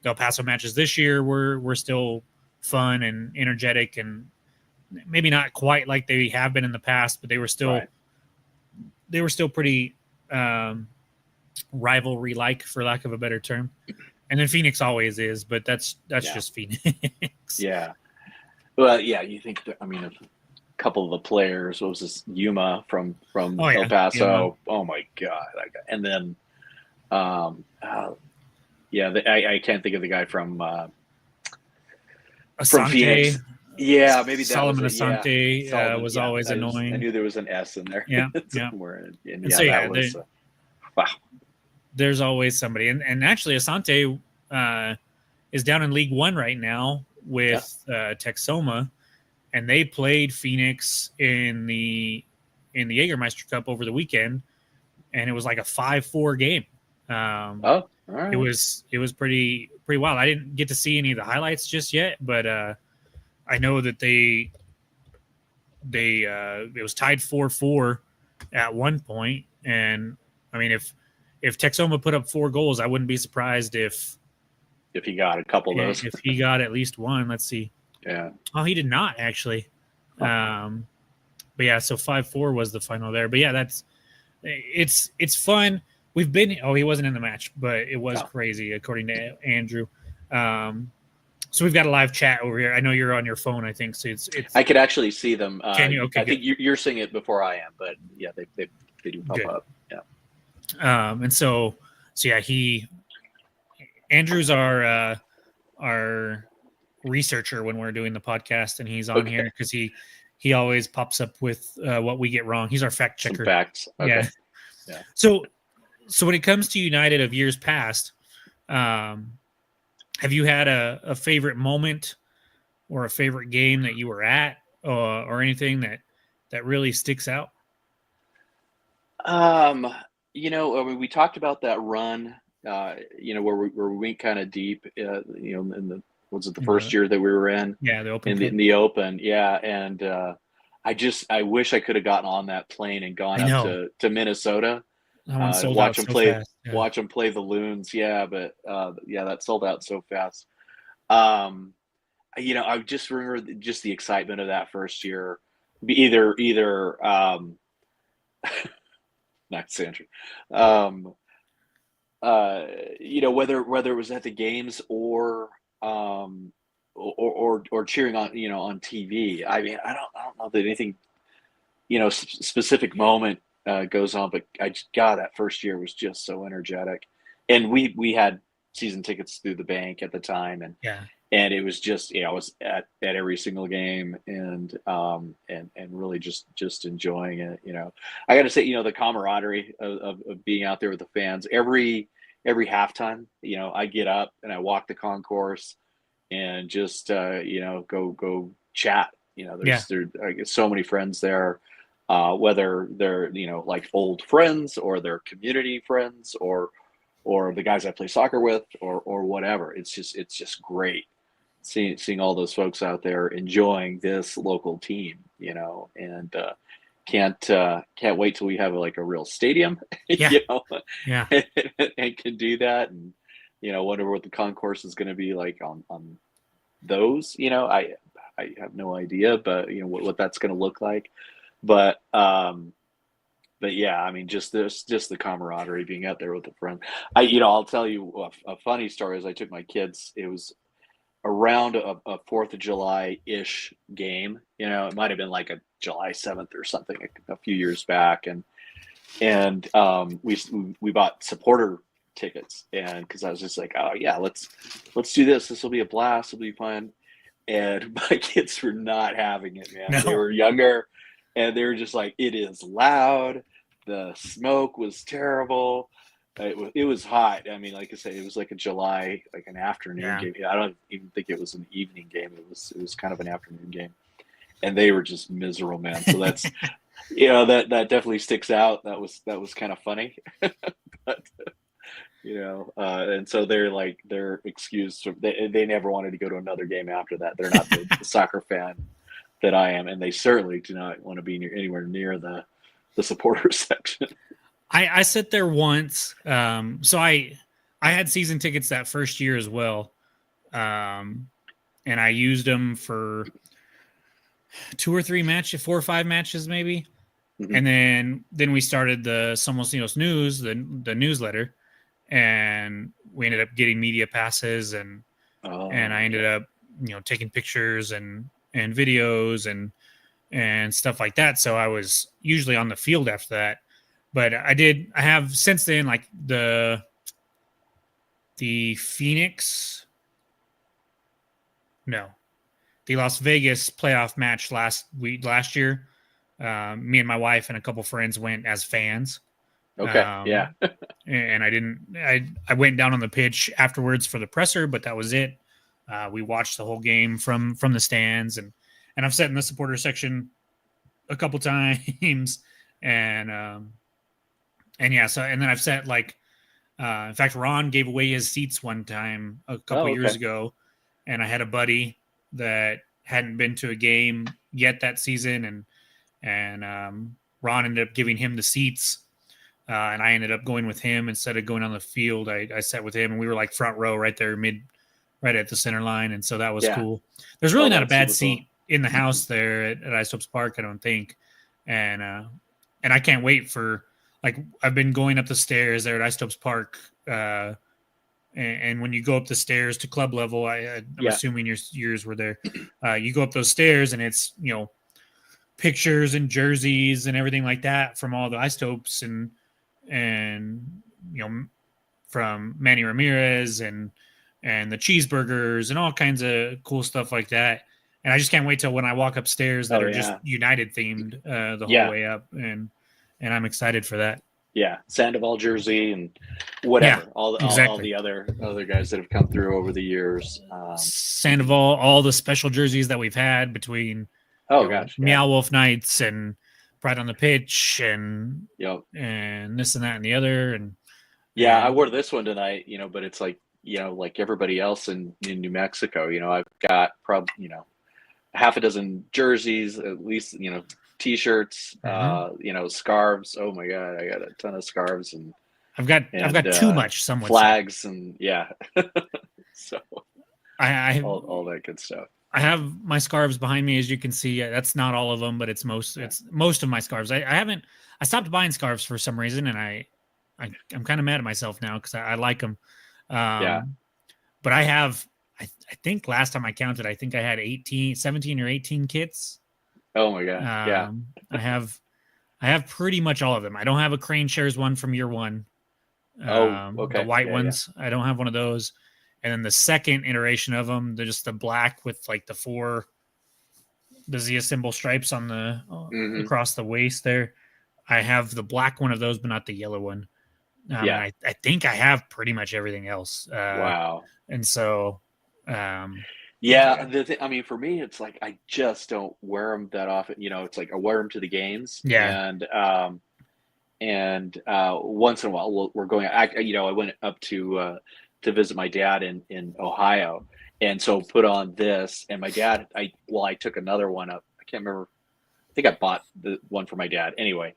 The El Paso matches this year were still fun and energetic, and maybe not quite like they have been in the past, but they were still pretty rivalry-like, for lack of a better term. And then Phoenix always is, but that's just Phoenix. Yeah. Well, you think that, I mean, a couple of the players, what was this, Yuma from El Paso? Yuma. Oh my God. And then, I can't think of the guy from Phoenix. Yeah, maybe that Solomon Asante was always annoying. I knew there was an S in there. Yeah, somewhere. And so that was wow. There's always somebody, and actually Asante is down in League One right now with Texoma, and they played Phoenix in the Jägermeister Cup over the weekend, and it was like a 5-4 game. All right. It was pretty wild. I didn't get to see any of the highlights just yet, but I know that it was tied 4-4 at one point, and I mean, if Texoma put up 4 goals, I wouldn't be surprised if he got a couple of those. If he got at least one. Let's see. Yeah. Oh, he did not actually. But yeah, so 5-4 was the final there. But yeah, it's fun. We've been. He wasn't in the match, but it was crazy according to Andrew. So we've got a live chat over here. I know you're on your phone, I think. So it's I could actually see them. Can you? Okay, I think you're seeing it before I am, but yeah, they do pop up. Yeah. And so yeah, Andrew's our researcher when we're doing the podcast, and he's on here because he always pops up with what we get wrong. He's our fact checker. Some facts. Okay. Yeah. So when it comes to United of years past, have you had a favorite moment or a favorite game that you were at, or anything that really sticks out? I mean, we talked about that run, where we went kind of deep, in was it the first year that we were in? Yeah, the Open. In the Open, yeah. And I wish I could have gotten on that plane and gone up to Minnesota. Watch them play the Loons. Yeah, but that sold out so fast. I just remember just the excitement of that first year. Either not Sandra. Whether it was at the games or cheering on TV. I mean, I don't know that anything, specific moment goes on, but that first year was just so energetic, and we had season tickets through the bank at the time, and it was just, I was at every single game, and really just enjoying it. I got to say, the camaraderie of being out there with the fans every halftime. I get up and I walk the concourse and just go chat. I get so many friends there, whether they're like old friends or they're community friends or the guys I play soccer with or whatever. It's just great seeing all those folks out there enjoying this local team, and can't wait till we have like a real stadium, and can do that. And wonder what the concourse is going to be like on those. I have no idea, but what that's going to look like. But yeah, I mean, just the camaraderie being out there with a friend. I'll tell you a funny story. As I took my kids, it was around a 4th of July ish game. It might have been like a July 7th or something a few years back, and we bought supporter tickets, and because I was just like, oh yeah, let's do this. This will be a blast. It'll be fun. And my kids were not having it, man. No. They were younger, and they were just like, it is loud. The smoke was terrible. It was hot. I mean, like I say, it was like a July, like an afternoon game. I don't even think it was an evening game. It was kind of an afternoon game, and they were just miserable, man. So that's that definitely sticks out. That was kind of funny, but and so their excuse they never wanted to go to another game after that. They're not the soccer fan that I am, and they certainly do not want to be anywhere near the supporter section. I sat there once. So I had season tickets that first year as well. And I used them for 4 or 5 matches, maybe. Mm-hmm. And then we started the Somos News, the newsletter, and we ended up getting media passes, and I ended up, taking pictures and videos and stuff like that. So I was usually on the field after that. But I have since then, like the Phoenix, no, the Las Vegas playoff match last year. Me and my wife and a couple friends went as fans. Okay. Yeah. And I went down on the pitch afterwards for the presser, but that was it. We watched the whole game from the stands, and I've sat in the supporter section a couple times, and yeah, so and then I've sat in fact, Ron gave away his seats one time a couple years ago, and I had a buddy that hadn't been to a game yet that season, and Ron ended up giving him the seats, and I ended up going with him instead of going on the field. I sat with him, and we were like front row, right there, right at the center line, and so that was cool. There's really not a bad seat in the house there at Istopes Park, I don't think, and I can't wait for. Like, I've been going up the stairs there at Istopes Park, and when you go up the stairs to club level, I'm assuming yours were there. You go up those stairs, and it's pictures and jerseys and everything like that from all the Istopes and from Manny Ramirez and the cheeseburgers and all kinds of cool stuff like that. And I just can't wait till when I walk upstairs that are just United themed the whole way up, and I'm excited for that. Yeah, Sandoval jersey and whatever. All the other guys that have come through over the years. Sandoval, all the special jerseys that we've had between Meow Wolf Nights and Pride on the Pitch and this and that and the other. And I wore this one tonight, but it's like everybody else in New Mexico, I've got probably, half a dozen jerseys, at least, T-shirts, scarves. Oh my God, I got a ton of scarves, and I've got too much. Some flags say. And so I all that good stuff. I have my scarves behind me, as you can see. That's not all of them, but it's most of my scarves. I stopped buying scarves for some reason, and I'm kind of mad at myself now because I like them. But I think last time I counted, I think I had 17 or 18 kits. Oh my God. I have pretty much all of them. I don't have a Crane Shares one from year one. Okay. The white ones. I don't have one of those. And then the second iteration of them, they're just the black with like the Zia symbol stripes on the across the waist there. I have the black one of those, but not the yellow one. I think I have pretty much everything else. Wow. And so, the thing, I mean, for me, it's like I just don't wear them that often. It's like I wear them to the games, and once in a while we're going. I went up to visit my dad in Ohio, and so put on this. And my dad, I took another one up. I can't remember. I think I bought the one for my dad anyway.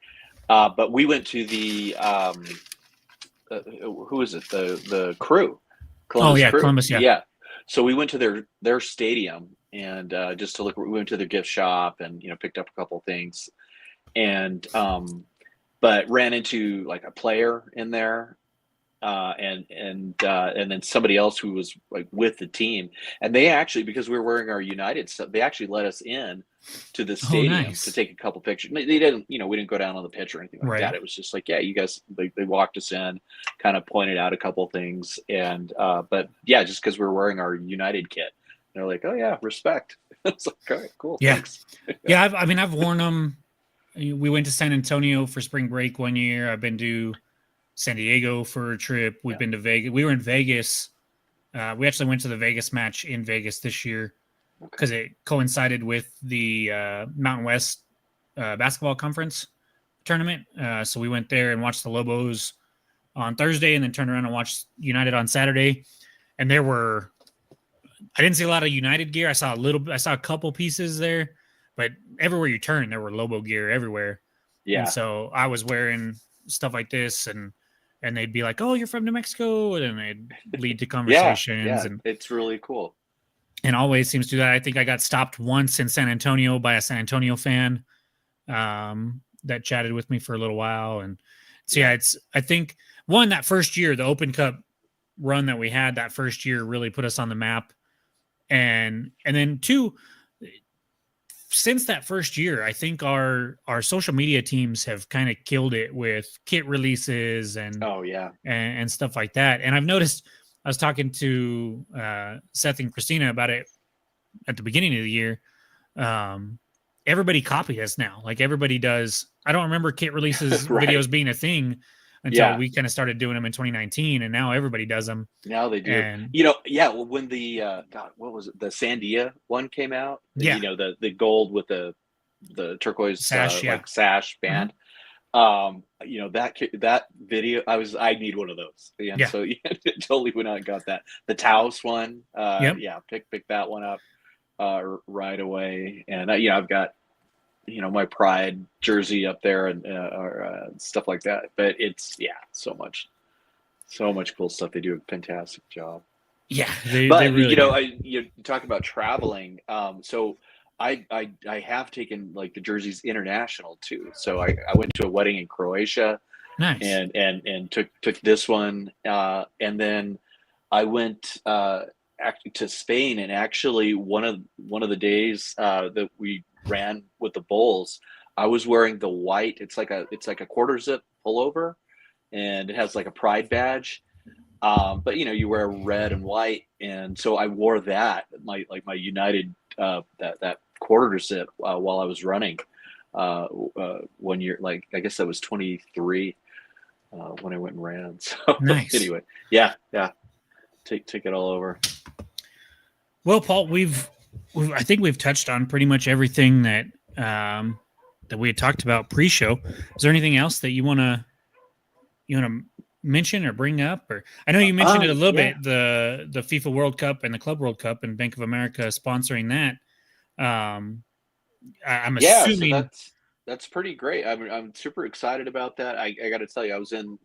But we went to the who is it? The Crew. Oh Columbus yeah, Crew. Columbus. Yeah. Yeah. So we went to their stadium and just to look. We went to the gift shop and picked up a couple things and but ran into like a player in there and then somebody else who was like with the team, and they actually, because we were wearing our United stuff, they actually let us in to the Oh, stadium to nice. take a couple pictures. They didn't, we didn't go down on the pitch or anything like Right. that. It was just like, yeah, you guys, they walked us in, kind of pointed out a couple things, and but yeah, just because we were wearing our United kit, they're like, oh yeah, respect. It's like, all right, cool, Yeah. thanks. Yeah. I've worn them. We went to San Antonio for spring break one year. I've been to San Diego for a trip. We've Yeah. been to Vegas. We were in Vegas. We actually went to the Vegas match in Vegas this year because it coincided with the Mountain West basketball conference tournament. So we went there and watched the Lobos on Thursday, and then turned around and watched United on Saturday. And I didn't see a lot of United gear. I saw a couple pieces there, but everywhere you turn, there were Lobo gear everywhere. Yeah. And so I was wearing stuff like this, and they'd be like, "Oh, you're from New Mexico," and then they'd lead to conversations. Yeah, it's really cool. And always seems to do that. I think I got stopped once in San Antonio by a San Antonio fan that chatted with me for a little while. And so yeah, I think that first year, the Open Cup run that we had that first year really put us on the map. And then two, since that first year, I think our social media teams have kind of killed it with kit releases and and stuff like that. And I've noticed, I was talking to Seth and Christina about it at the beginning of the year. Everybody copied us now. Like everybody does. I don't remember kit releases Right. videos being a thing until we kind of started doing them in 2019, and now everybody does them. Now they do. And Well, when the God, what was it? The Sandia one came out. Yeah. The gold with the turquoise Sash, like sash band. That video, I need one of those. And so totally went out and got that. The Taos one, pick that one up right away. And I've got my Pride jersey up there and stuff like that. But it's so much cool stuff. They do a fantastic job. Yeah, they really you talk about traveling. So I have taken like the jerseys international too. So I went to a wedding in Croatia. Nice. And took this one, and then I went actually to Spain, and actually one of the days that we ran with the Bulls, I was wearing the white. It's like a quarter zip pullover, and it has like a pride badge. But you wear red and white, and so I wore that my United that quarter zip while I was running 1 year. Like I guess that was 23 when I went and ran. So nice. Anyway, take it all over. Well, Paul, I think we've touched on pretty much everything that that we had talked about pre-show. Is there anything else that you want to mention or bring up? Or I know you mentioned it a little bit, the FIFA World Cup and the Club World Cup and Bank of America sponsoring that. I'm assuming that's pretty great. I'm super excited about that. I got to tell you, I was in,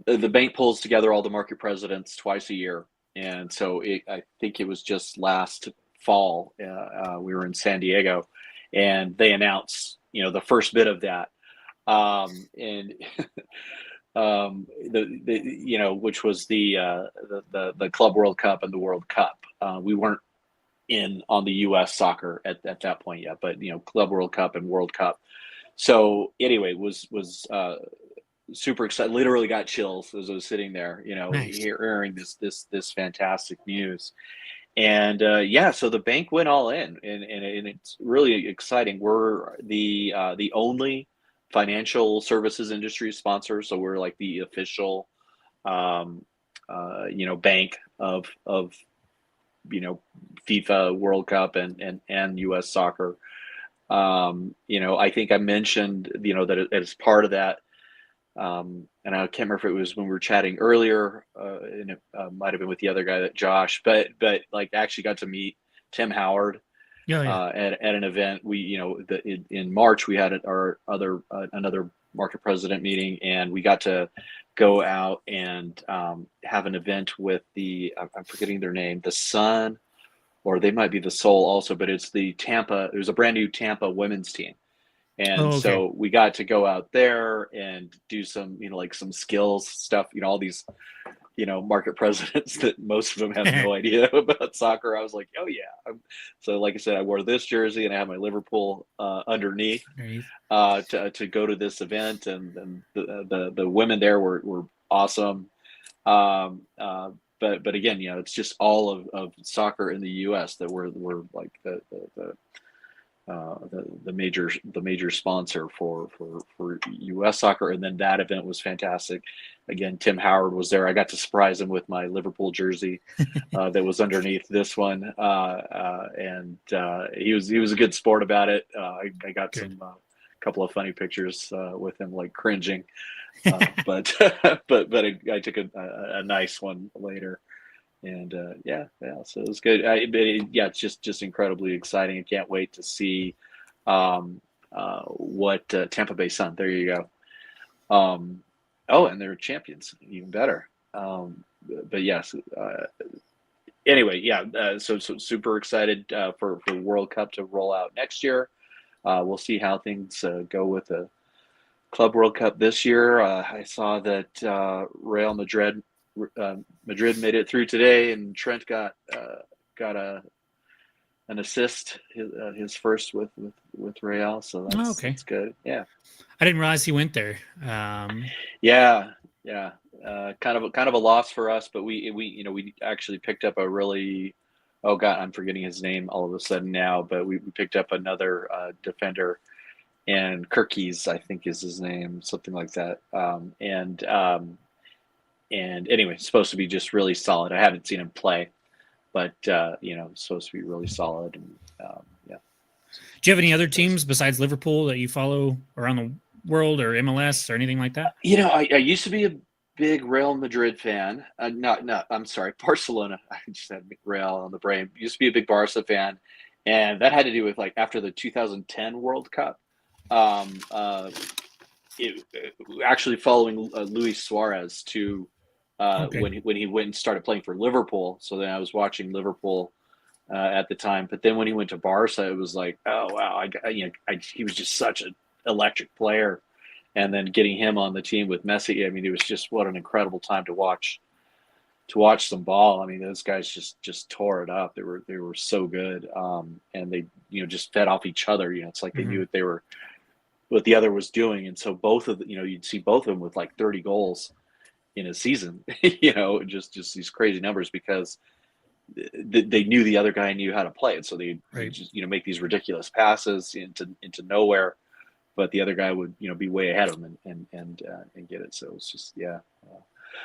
the bank pulls together all the market presidents twice a year. And so I think it was just last fall, we were in San Diego, and they announced, the first bit of that. And which was the Club World Cup and the World Cup. We weren't in on the U.S. soccer at that point yet, but Club World Cup and World Cup. So anyway, was super excited. Literally got chills as I was sitting there, nice. hearing this fantastic news. And so the bank went all in, and it's really exciting. We're the only financial services industry sponsor, so we're like the official bank of FIFA World Cup and US soccer. I think I mentioned that as part of that, and I can't remember if it was when we were chatting earlier, and it might have been with the other guy, that Josh, but like actually got to meet Tim Howard at an event. We in March we had another market president meeting, and we got to go out and have an event with I'm forgetting their name, the Sun, or they might be the Soul also, but it's the Tampa. There's a brand new Tampa women's team. And Oh, okay. so we got to go out there and do some, like some skills stuff, all these, market presidents that most of them have no idea about soccer. I was like, oh yeah. So like I said, I wore this jersey and I have my Liverpool underneath to go to this event, and the women there were awesome. But again, it's just all of soccer in the U.S. that we're like the major sponsor for U.S. soccer, and then that event was fantastic. Again, Tim Howard was there. I got to surprise him with my Liverpool jersey that was underneath this one, and he was a good sport about it. I got good. Some couple of funny pictures with him, like cringing, but I took a nice one later. And so it was good. It's just incredibly exciting. I can't wait to see what Tampa Bay Sun. There you go. And they're champions, even better. But yes. Anyway, so super excited for World Cup to roll out next year. We'll see how things go with the Club World Cup this year. I saw that Real Madrid made it through today, and Trent got an assist, his first with Real, so that's good. Yeah, I didn't realize he went there. Kind of a loss for us, but we actually picked up a really, oh god, I'm forgetting his name all of a sudden now, but we picked up another defender, and Kirkies, I think is his name, something like that, and anyway, supposed to be just really solid. I haven't seen him play, but supposed to be really solid. And yeah. Do you have any other teams besides Liverpool that you follow around the world, or MLS or anything like that? I used to be a big Real Madrid fan. I'm sorry, Barcelona. I just had Real on the brain. Used to be a big Barca fan, and that had to do with like after the 2010 World Cup. Actually following Luis Suarez to when he went and started playing for Liverpool. So then I was watching Liverpool at the time. But then when he went to Barca, it was like, oh wow, he was just such an electric player. And then getting him on the team with Messi, I mean, it was just what an incredible time to watch some ball. I mean, those guys just tore it up. They were so good, and they just fed off each other. It's like they knew what the other was doing, and so both of you'd see both of them with like 30 goals in a season, just these crazy numbers, because they knew the other guy knew how to play, and so they just make these ridiculous passes into nowhere, but the other guy would be way ahead of him and get it. So it's just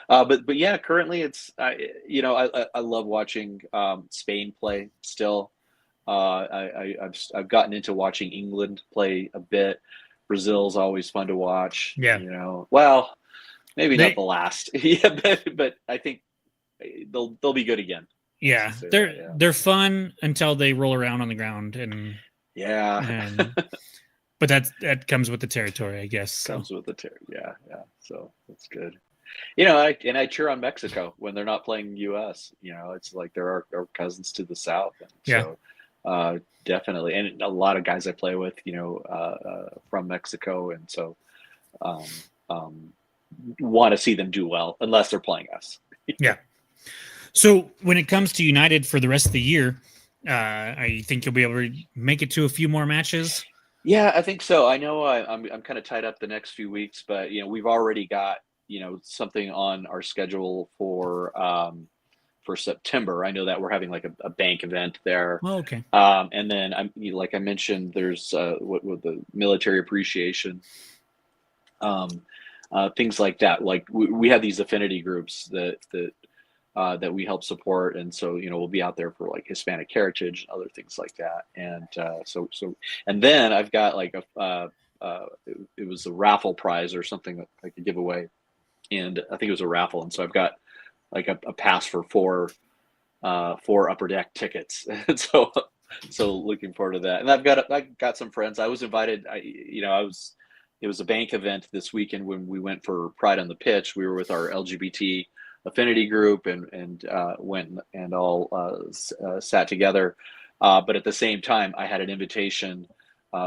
but yeah, currently it's I love watching Spain play still. I've gotten into watching England play a bit. Brazil's always fun to watch. Yeah. Well, maybe not the last. Yeah, but I think they'll be good again. Yeah, they're fun until they roll around on the ground, and but that comes with the territory, I guess. Comes with the territory. Yeah. So that's good. I cheer on Mexico when they're not playing U.S. It's like they're our cousins to the south. And so definitely, and a lot of guys I play with, from Mexico, and so want to see them do well unless they're playing us. Yeah. So when it comes to United for the rest of the year, I think you'll be able to make it to a few more matches. Yeah, I think so. I know I'm kind of tied up the next few weeks, but we've already got something on our schedule for September. I know that we're having like a bank event there. Oh, okay. And then like I mentioned, there's with the military appreciation, things like that. Like we have these affinity groups that we help support, and so we'll be out there for like Hispanic heritage and other things like that. And so and then I've got like it was a raffle prize or something that I could give away, and I think it was a raffle, and so I've got like a pass for four Upper Deck tickets. And so looking forward to that. And I got some friends. I was invited. I was it was a bank event this weekend when we went for Pride on the Pitch. We were with our LGBT affinity group and went and all sat together. But at the same time, I had an invitation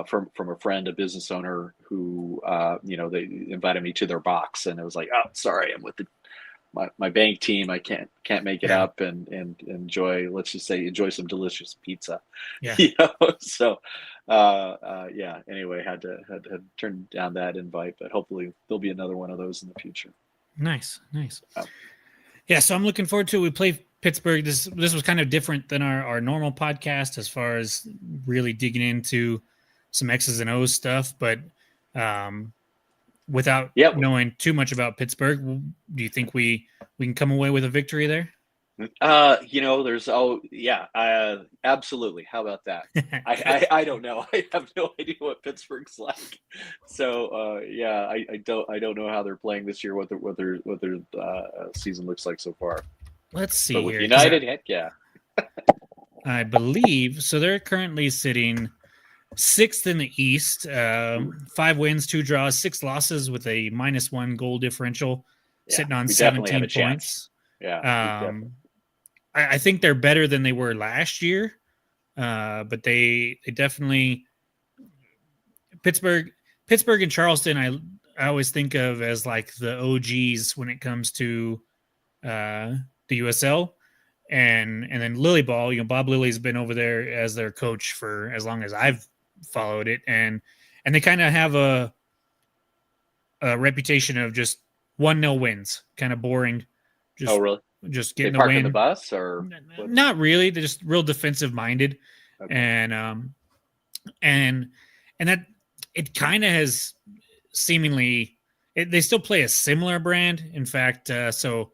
from a friend, a business owner who, they invited me to their box, and it was like, oh, sorry, I'm with my bank team. I can't make it up and enjoy, let's just say, enjoy some delicious pizza. Yeah. So anyway, had to turn down that invite, but hopefully there'll be another one of those in the future. Nice. Yeah, so I'm looking forward to it. We play Pittsburgh. This was kind of different than our normal podcast as far as really digging into some X's and O's stuff, but without knowing too much about Pittsburgh, do you think we can come away with a victory there? Absolutely. How about that? I don't know. I have no idea what Pittsburgh's like. So I don't know how they're playing this year, what their season looks like so far. Let's see but with here. United, heck yeah. I believe so. They're currently sitting 6th in the East, 5 wins, 2 draws, 6 losses with a -1 goal differential, sitting on 17 points. Yeah. I think they're better than they were last year, but they definitely Pittsburgh and Charleston. I always think of as like the OGs when it comes to the USL, and then Lily Ball. Bob Lilly's been over there as their coach for as long as I've followed it, and they kind of have a reputation of just 1-0 wins, kind of boring. Oh, really? Just getting the win. In the bus, or not really. They're just real defensive minded, okay. and that it kind of has seemingly. They still play a similar brand. In fact, so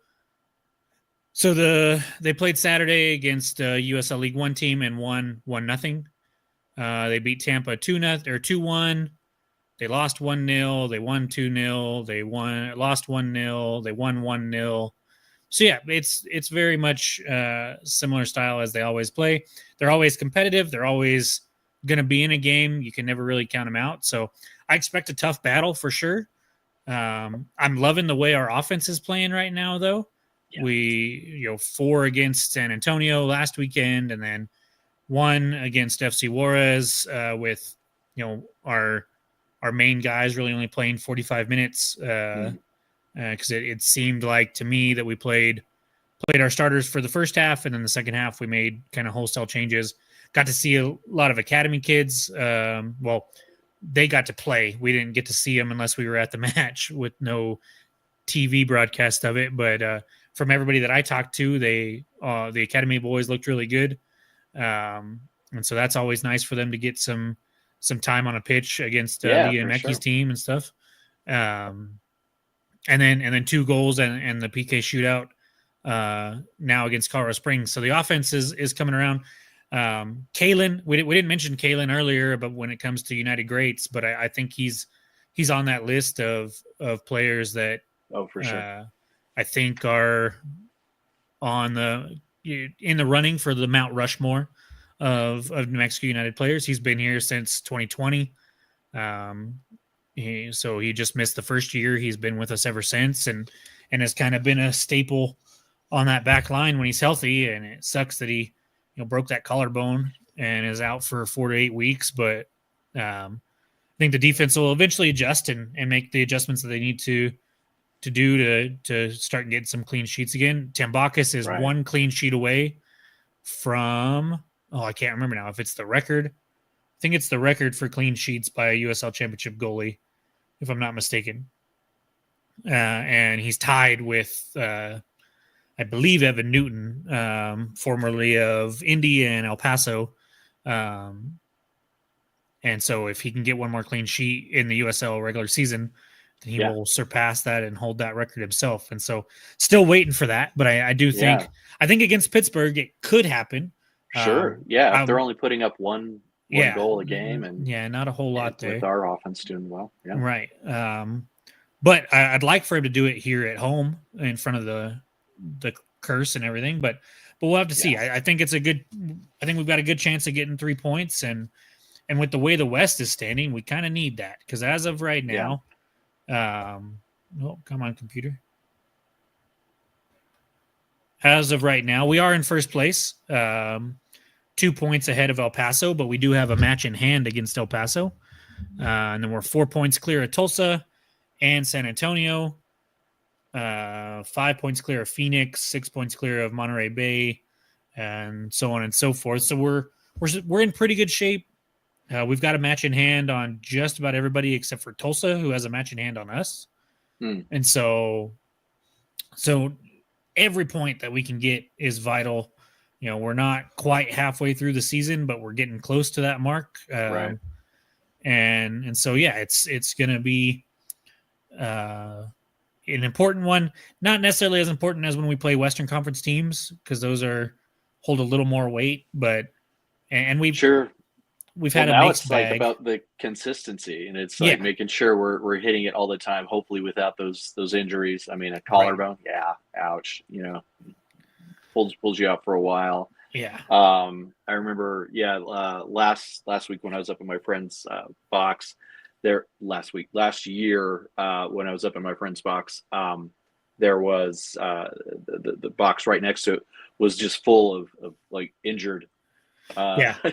they played Saturday against a USL League One team and won 1-0. They beat Tampa 2-0 or 2-1. They lost 1-0. They won 2-0. They lost 1-0. They won 1-0. So yeah, it's very much similar style as they always play. They're always competitive. They're always going to be in a game. You can never really count them out. So I expect a tough battle for sure. I'm loving the way our offense is playing right now, though. Yeah. We 4 against San Antonio last weekend, and then 1 against FC Juarez with our main guys really only playing 45 minutes. Because it seemed like to me that we played our starters for the first half, and then the second half we made kind of wholesale changes. Got to see a lot of academy kids. They got to play. We didn't get to see them unless we were at the match with no TV broadcast of it. But from everybody that I talked to, the academy boys looked really good, and so that's always nice for them to get some time on a pitch against Liga MX team and stuff. And then 2 goals and the PK shootout now against Colorado Springs. So the offense is coming around. Kalen, we didn't mention Kalen earlier, but when it comes to United Greats, but I think he's on that list of players that for sure. I think are in the running for the Mount Rushmore of New Mexico United players. He's been here since 2020. So he just missed the first year. He's been with us ever since, and has kind of been a staple on that back line when he's healthy. And it sucks that he broke that collarbone and is out for 4 to 8 weeks. But I think the defense will eventually adjust and make the adjustments that they need to do to start getting some clean sheets again. Tambakis is 1 clean sheet away from I can't remember now if it's the record. I think it's the record for clean sheets by a USL Championship goalie, if I'm not mistaken. And he's tied with, I believe, Evan Newton, formerly of Indy and El Paso. And so if he can get 1 more clean sheet in the USL regular season, then he will surpass that and hold that record himself. And so still waiting for that. But I do think, I think against Pittsburgh, it could happen. Sure. If they're only putting up one goal a game, and not a whole lot there. With our offense doing well, right. But I'd like for him to do it here at home in front of the curse and everything. But we'll have to see. I think it's I think we've got a good chance of getting 3 points, and with the way the West is standing, we kind of need that, because as of right now, oh, come on, computer. As of right now, we are in first place, 2 points ahead of El Paso, but we do have a match in hand against El Paso. And then we're 4 points clear of Tulsa and San Antonio, 5 points clear of Phoenix, 6 points clear of Monterey Bay, and so on and so forth. So we're in pretty good shape. We've got a match in hand on just about everybody except for Tulsa, who has a match in hand on us. And so every point that we can get is vital. We're not quite halfway through the season, but we're getting close to that mark. Right. And so, yeah, it's going to be an important one. Not necessarily as important as when we play Western Conference teams, because those hold a little more weight. But we've had a mixed bag. Like about the consistency, and it's like making sure we're hitting it all the time. Hopefully, without those injuries. I mean, a collarbone, ouch. Pulls you out for a while. Yeah. I remember, last week when I was up in my friend's box, last year when I was up in my friend's box, there was the box right next to it was just full of like injured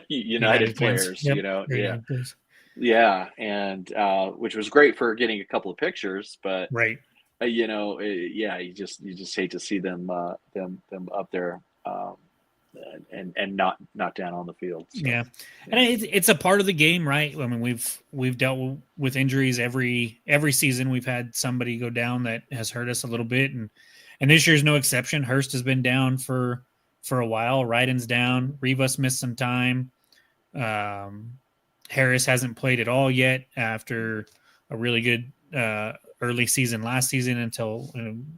United players. Yep. And which was great for getting a couple of pictures, but you just hate to see them up there and not down on the field. So, and it's a part of the game, right? I mean, we've dealt with injuries every season. We've had somebody go down that has hurt us a little bit, and this year's no exception. Hurst has been down for a while. Ryden's down. Rivas missed some time. Harris hasn't played at all yet after a really good early season last season until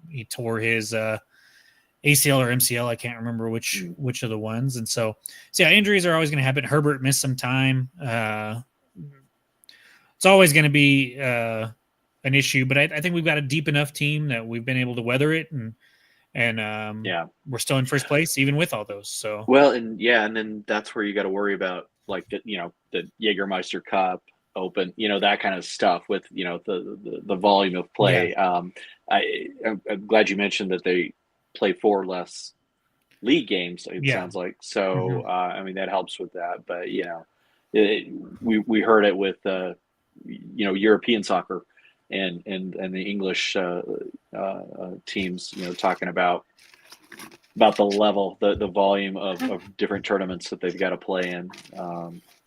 he tore his ACL or MCL. I can't remember which of the ones. And so injuries are always going to happen. Herbert missed some time. It's always going to be an issue, but I think we've got a deep enough team that we've been able to weather it, and we're still in first place even with all those. So and then that's where you got to worry about like the Jägermeister Cup Open, that kind of stuff with the volume of play. I'm glad you mentioned that they play 4 less league games. It sounds like so. I mean, that helps with that. But we heard it with European soccer and the English teams, talking about the level, the volume of different tournaments that they've got to play in,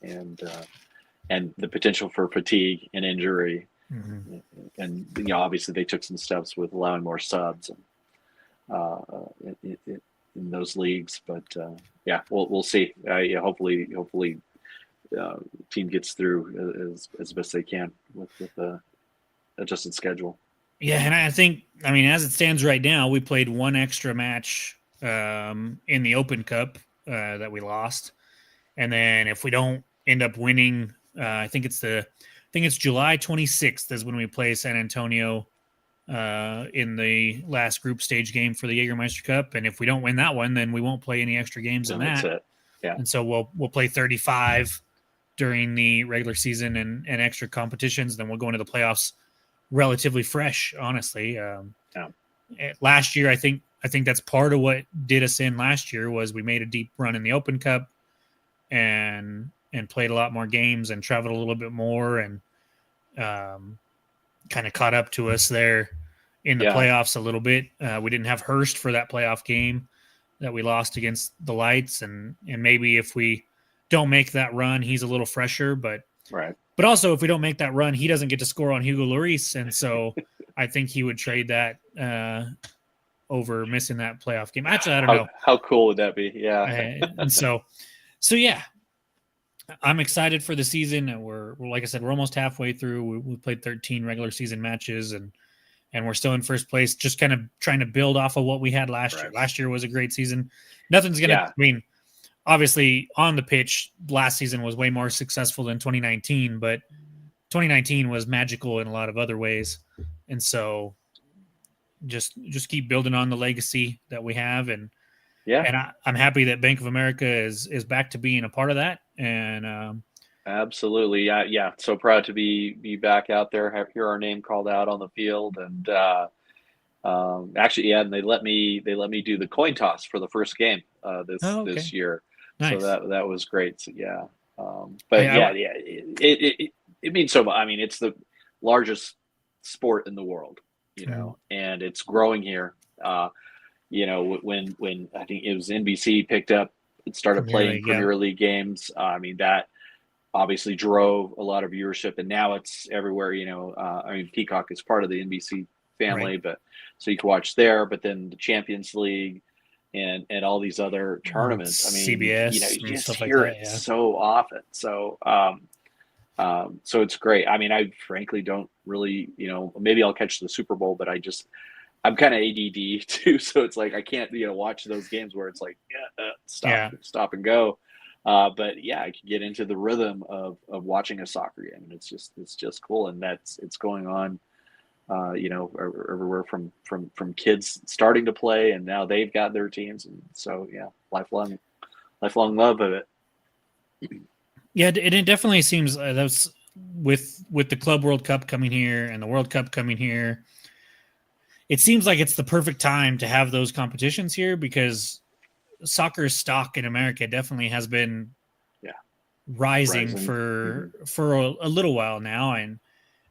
and the potential for fatigue and injury. And obviously they took some steps with allowing more subs in those leagues, but we'll see. Hopefully team gets through as best they can with the adjusted schedule. And I think, as it stands right now, we played one extra match in the Open Cup that we lost, and then if we don't end up winning, I think it's July 26th is when we play San Antonio in the last group stage game for the Jägermeister Cup, and if we don't win that one, then we won't play any extra games in that. That's it. Yeah. And so we'll play 35 during the regular season and extra competitions. Then we'll go into the playoffs relatively fresh, honestly. Last year, I think that's part of what did us in last year was we made a deep run in the Open Cup and played a lot more games and traveled a little bit more and kind of caught up to us there in the playoffs a little bit. We didn't have Hurst for that playoff game that we lost against the Lights, and maybe if we don't make that run, he's a little fresher, but also if we don't make that run, he doesn't get to score on Hugo Lloris, and so I think he would trade that over missing that playoff game. Actually, I don't know. How cool would that be? Yeah. And so I'm excited for the season, and we're like I said, we're almost halfway through. We played 13 regular season matches, and we're still in first place, just kind of trying to build off of what we had last year. Last year was a great season. Nothing's going to, obviously on the pitch, last season was way more successful than 2019, but 2019 was magical in a lot of other ways. And so just keep building on the legacy that we have. And I'm happy that Bank of America is back to being a part of that. And Absolutely. Yeah. So proud to be back out there, hear our name called out on the field, and actually, yeah, and they let me do the coin toss for the first game this Oh, this okay. year, so Nice. that was great. So yeah, I, but I yeah, it means so much. I mean, it's the largest sport in the world, mm, and it's growing here. When I think it was NBC picked up and started Premier playing League. Yeah. Premier League games. I mean that obviously drove a lot of viewership, and now it's everywhere. I mean, Peacock is part of the NBC Right. family, but so you can watch there. But then the Champions League and all these other tournaments. I mean, CBS you and just stuff like hear that. it Yeah. so often. So it's great. I mean, I frankly don't really, maybe I'll catch the Super Bowl, but I'm kind of ADD too, so it's like I can't, watch those games where it's like, yeah, Yeah. stop and go. But yeah, I can get into the rhythm of watching a soccer game, and it's just cool, and it's going on, everywhere from kids starting to play, and now they've got their teams, and so yeah, lifelong love of it. Yeah. It definitely seems that's with the Club World Cup coming here and the World Cup coming here. It seems like it's the perfect time to have those competitions here because soccer stock in America definitely has been Yeah, rising rising. for Hmm. a little while now, and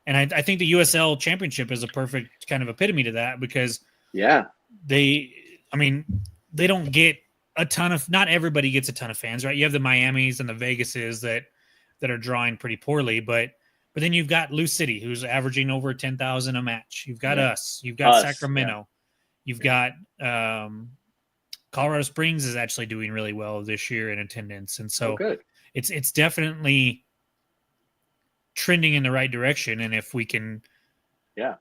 I think the USL Championship is a perfect kind of epitome to that because Yeah. they, I mean, they don't get a ton of. Not everybody gets a ton of fans, right? You have the Miamis and the Vegases that are drawing pretty poorly, but then you've got Lou City, who's averaging over 10,000 a match. You've got Yeah. us. You've got Us. Yeah. Sacramento. You've Yeah. got Colorado Springs is actually doing really well this year in attendance, and Oh, so good. it's definitely trending in the right direction. And if we can, Yeah.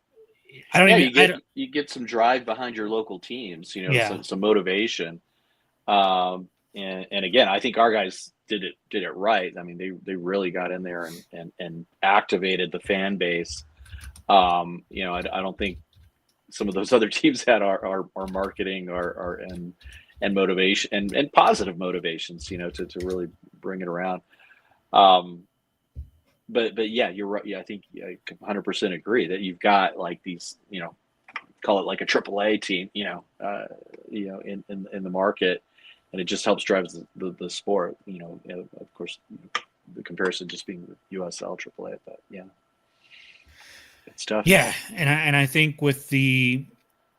I don't Yeah, even, you I get don't, you get some drive behind your local teams, yeah, some motivation. And again, I think our guys did it right. I mean, they really got in there and activated the fan base. I don't think some of those other teams had our marketing and motivation and positive motivations, to really bring it around. Um, but yeah, you're right. Yeah, I think I 100% agree that you've got like these, call it like a AAA team, in the market, and it just helps drive the sport. Of course, the comparison just being with USL AAA, but yeah, it's tough. yeah, and I think with the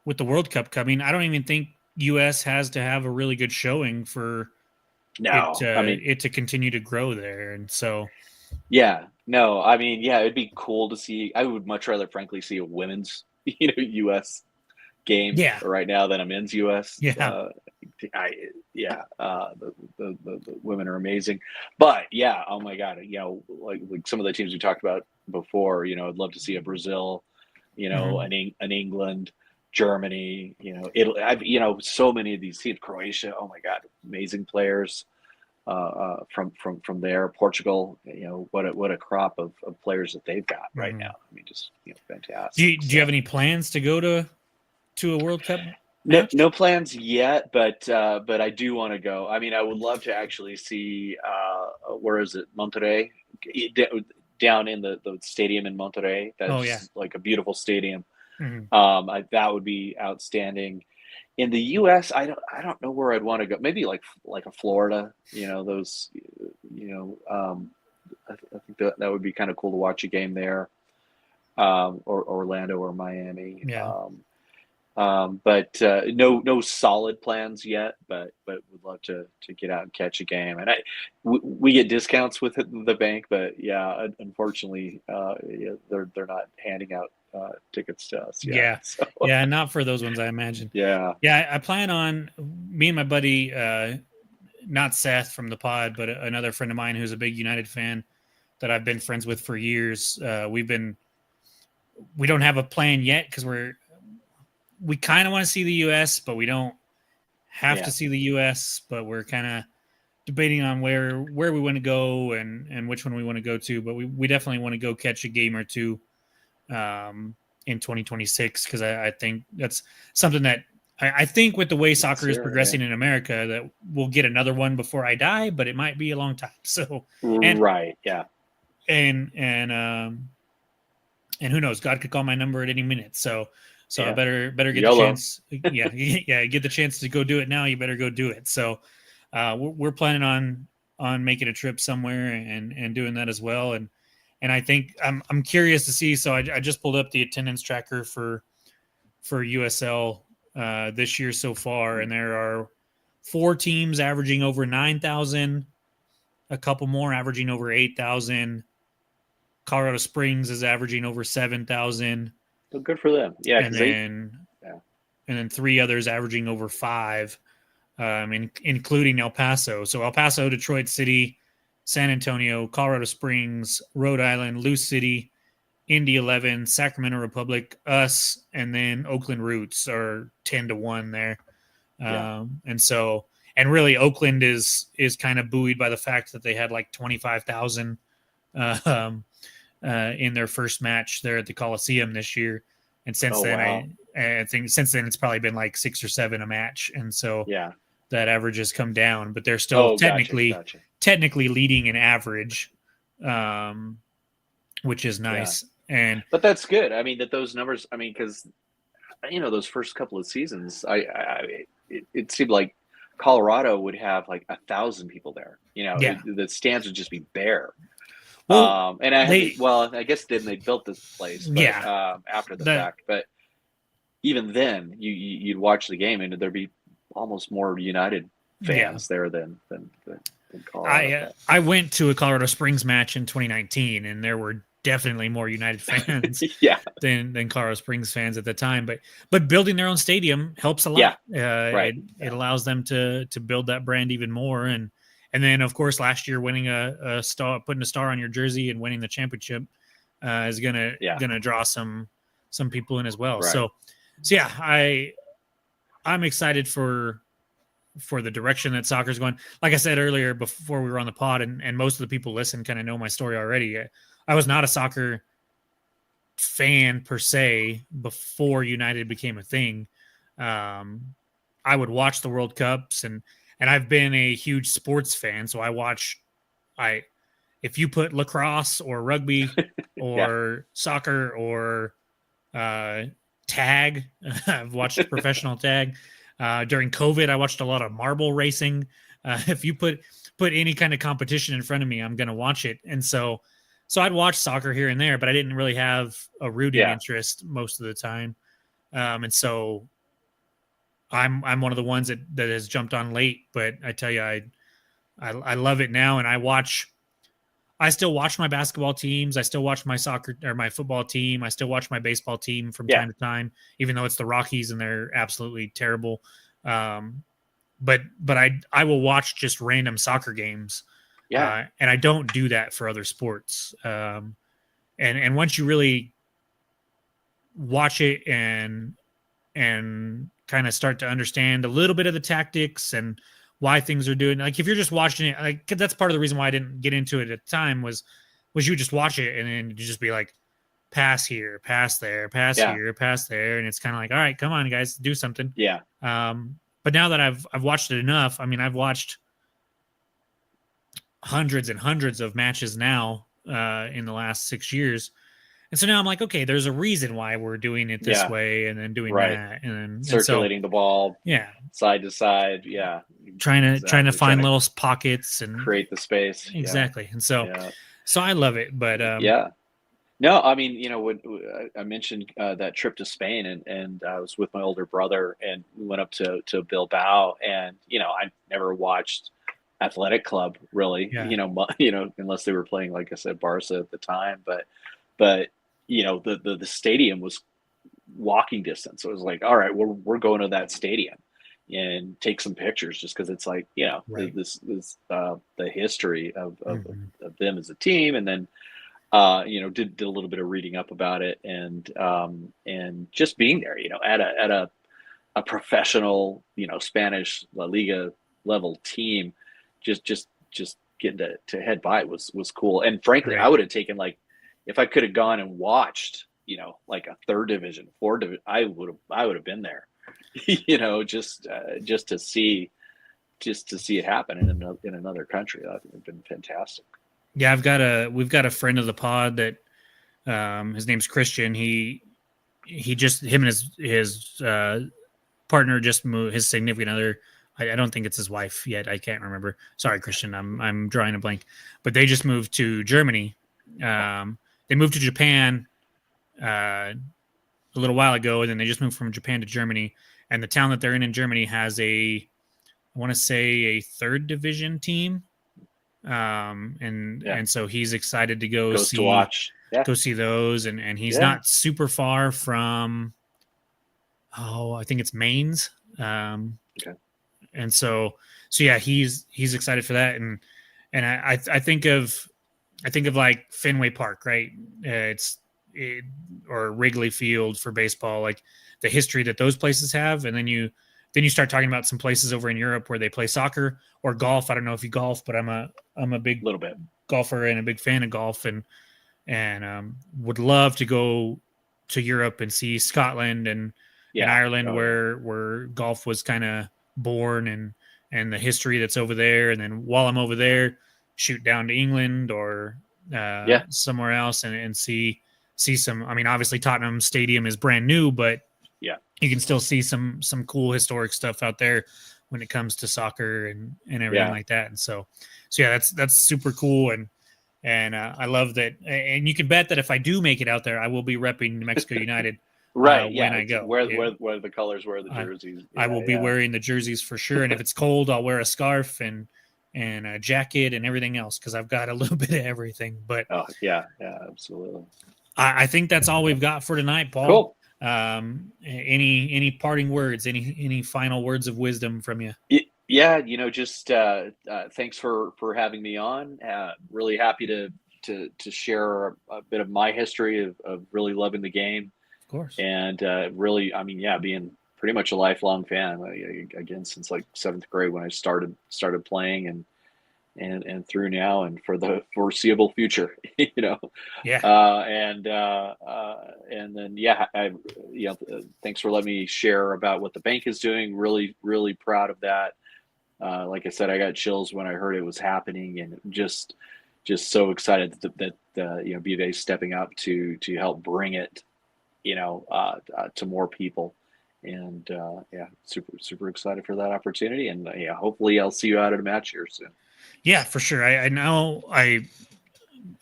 World Cup coming, I don't even think US has to have a really good showing for No, I mean, it to continue to grow there, and so yeah, no, I mean, yeah, it'd be cool to see. I would much rather, frankly, see a women's, US game yeah, right now than a men's US. yeah, I yeah, the women are amazing, but yeah, oh my god, like some of the teams we talked about before, I'd love to see a Brazil, hmm an England, Germany, Italy. So many of these teams, Croatia, oh my god, amazing players. From there, Portugal, what a crop of players that they've got right now. hmm I mean, just fantastic. do you have So any plans to go to a World Cup no, match? no plans yet, but I do want to go. I mean, I would love to actually see where is it, Monterrey, down in the stadium in Monterrey. Oh yeah, That's like a beautiful stadium. hmm That would be outstanding. In the U.S., I don't know where I'd want to go. Maybe like a Florida, those, I think that would be kind of cool to watch a game there, or Orlando or Miami. yeah. But no solid plans yet. But would love to get out and catch a game. And we get discounts with the bank, but yeah, unfortunately, yeah, they're not handing out tickets to us yet. Yeah, So yeah, not for those ones, I imagine. yeah, Yeah, I plan on me and my buddy, not Seth from the pod, but another friend of mine who's a big United fan that I've been friends with for years. We don't have a plan yet because we kind of want to see the U.S., but we don't have to yeah, see the U.S. But we're kind of debating on where we want to go and which one we want to go to. But we definitely want to go catch a game or two in 2026 because I think that's something that I think with the way soccer is Sure, progressing in America, that we'll get another one before I die, but it might be a long time. So, and right, yeah, and and um and who knows? God could call my number at any minute. So I yeah. better get the YOLO. chance. Yeah, yeah, get the chance to go do it now. You better go do it. So we're planning on making a trip somewhere and doing that as well. And I think I'm curious to see. So I just pulled up the attendance tracker for USL this year so far, and there are 4 teams averaging over 9,000, a couple more averaging over 8,000. Colorado Springs is averaging over 7,000, Well, good for them. Yeah, and because they, then yeah, 3 others averaging over 5, including El Paso. So El Paso, Detroit City, San Antonio, Colorado Springs, Rhode Island, Luz City, Indy 11, Sacramento Republic, us, and then Oakland Roots are 10-1 there. yeah, And really Oakland is kind of buoyed by the fact that they had like 25,000 in their first match there at the Coliseum this year. And since oh then, wow, I think since then it's probably been like 6 or 7 a match. And so yeah. that average has come down, but they're still Oh, gotcha. technically leading in average, which is Yeah, nice. And but that's good. I mean, that those numbers. I mean, because those first couple of seasons, it seemed like Colorado would have like 1,000 people there. yeah, The stands would just be bare. well, And they, I guess then they built this place, but yeah, after the the, fact. But even then, you'd watch the game and there'd be almost more United yeah. fans there than Colorado. I went to a Colorado Springs match in 2019, and there were definitely more United fans Yeah, than Colorado Springs fans at the time. But building their own stadium helps a lot. yeah, right. It allows them to build that brand even more. And then of course last year winning a star, putting a star on your jersey and winning the championship is gonna draw some people in as well. Right. So yeah, I'm excited for the direction that soccer's going. Like I said earlier before we were on the pod, and most of the people listen kind of know my story already. I was not a soccer fan per se before United became a thing. I would watch the World Cups, and I've been a huge sports fan, so if you put lacrosse or rugby or soccer or tag, I've watched professional tag. During COVID, I watched a lot of marble racing. If you put any kind of competition in front of me, I'm going to watch it. And so I'd watch soccer here and there, but I didn't really have a rooting interest most of the time. And so I'm one of the ones that has jumped on late, but I tell you, I love it now. And I still watch my basketball teams. I still watch my soccer or my football team. I still watch my baseball team from time to time, even though it's the Rockies and they're absolutely terrible. But I will watch just random soccer games. Yeah. And I don't do that for other sports. And once you really watch it and kind of start to understand a little bit of the tactics and why things are doing, like if you're just watching it, like that's part of the reason why I didn't get into it at the time was you just watch it and then you just be like, pass here, pass there, pass here, pass there, and it's kind of like, all right, come on, guys, do something. Yeah. But now that I've watched it enough, I mean, I've watched hundreds and hundreds of matches now in the last 6 years. And so now I'm like, okay, there's a reason why we're doing it this way and then doing that. And then circulating the ball side to side. Yeah. Trying to find little pockets and create the space. Exactly. And so I love it. But no, I mean, when I mentioned that trip to Spain and I was with my older brother and we went up to Bilbao and, I never watched Athletic Club really, unless they were playing, like I said, Barca at the time, but the stadium was walking distance. So it was like, all right, we're going to that stadium and take some pictures just because it's like, this the history of them as a team. And then, did a little bit of reading up about it and just being there, at a professional, Spanish La Liga level team, just getting to head by was cool. And frankly, I would have taken if I could have gone and watched, like a third division, fourth division, I would have been there. just to see it happen in another country. That would have been fantastic. Yeah, we've got a friend of the pod that his name's Christian. He just him and his partner just moved. His significant other. I don't think it's his wife yet. I can't remember. Sorry, Christian. I'm drawing a blank. But they just moved to Germany. They moved to Japan a little while ago, and then they just moved from Japan to Germany. And the town that they're in Germany has I want to say a third division team. And so he's excited to go see those. And he's not super far from, I think it's Mainz. Okay. And so yeah, he's excited for that. And I think of like Fenway Park, right? Or Wrigley Field for baseball, like the history that those places have. And then you start talking about some places over in Europe where they play soccer or golf. I don't know if you golf, but I'm a big little bit golfer and a big fan of golf, and would love to go to Europe and see Scotland and Ireland, where golf was kind of born, and the history that's over there. And then while I'm over there, shoot down to England or somewhere else and see some. I mean, obviously Tottenham Stadium is brand new, but you can still see some cool historic stuff out there when it comes to soccer and everything like that. And so yeah, that's super cool. And I love that. And you can bet that if I do make it out there, I will be repping New Mexico United. Right. When I go. Wear the colors, wear the jerseys. I will be wearing the jerseys for sure. And if it's cold, I'll wear a scarf and a jacket and everything else, because I've got a little bit of everything. But absolutely. I think that's all we've got for tonight, Paul. Cool. Any parting words, any final words of wisdom from you? Yeah, just thanks for having me on. Really happy to share a bit of my history of really loving the game. Of course. And really, I mean, being pretty much a lifelong fan, again, since like 7th grade when I started playing, and through now and for the foreseeable future, and then thanks for letting me share about what the bank is doing. Really, really proud of that. Like I said, I got chills when I heard it was happening, and just so excited that B of A is stepping up to help bring it, to more people. And super excited for that opportunity. And hopefully I'll see you out at a match here soon. Yeah, for sure. I know I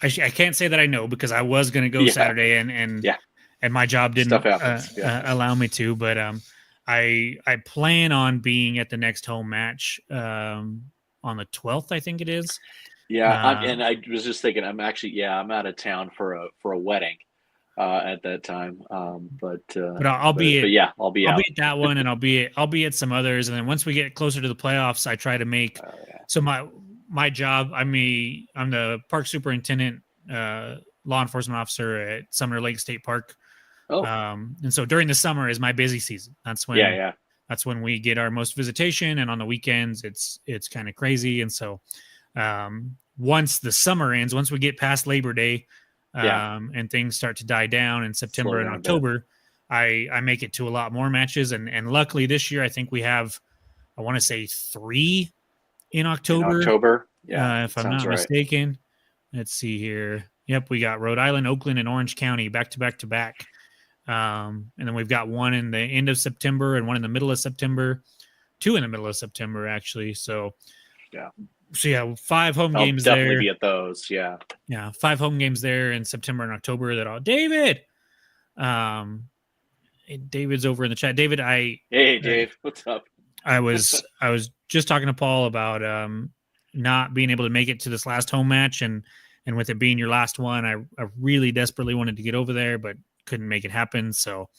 can't say that I know, because I was going to go Saturday and my job didn't allow me to, but I plan on being at the next home match on the 12th, I think it is. Yeah, and I was just thinking, I'm out of town for a wedding at that time. But I'll be at that one, and I'll be at some others, and then once we get closer to the playoffs, I try to make so my job. I'm the park superintendent, law enforcement officer at Sumner Lake State Park. And so during the summer is my busy season. That's when we get our most visitation, and on the weekends it's kind of crazy. And so once the summer ends, once we get past Labor Day, and things start to die down in September and October, I make it to a lot more matches. And luckily this year, I think we have, I want to say 3 in October. If I'm not mistaken. Let's see here. Yep, we got Rhode Island, Oakland, and Orange County back to back. And then we've got one in the end of September and one in the middle of September, 2 in the middle of September, actually. So 5 home games there. Definitely be at those. Yeah, 5 home games there in September and October. David. David's over in the chat. David, Hey, Dave, what's up? I was just talking to Paul about not being able to make it to this last home match, and with it being your last one, I really desperately wanted to get over there, but couldn't make it happen. So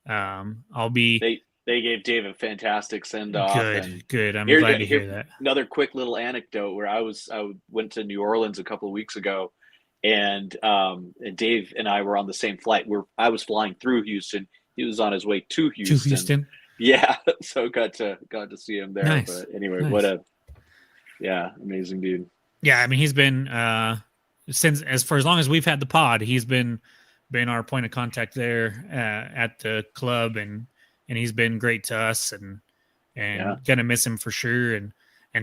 I'll be. They gave Dave a fantastic send off. Good. I'm glad to hear that. Another quick little anecdote where I went to New Orleans a couple of weeks ago, and Dave and I were on the same flight. I was flying through Houston. He was on his way to Houston. Yeah, so got to see him there. Nice. But anyway, nice. Amazing dude. Yeah, I mean, he's been for as long as we've had the pod, he's been our point of contact there at the club, and he's been great to us, and Yeah. gonna miss him for sure. And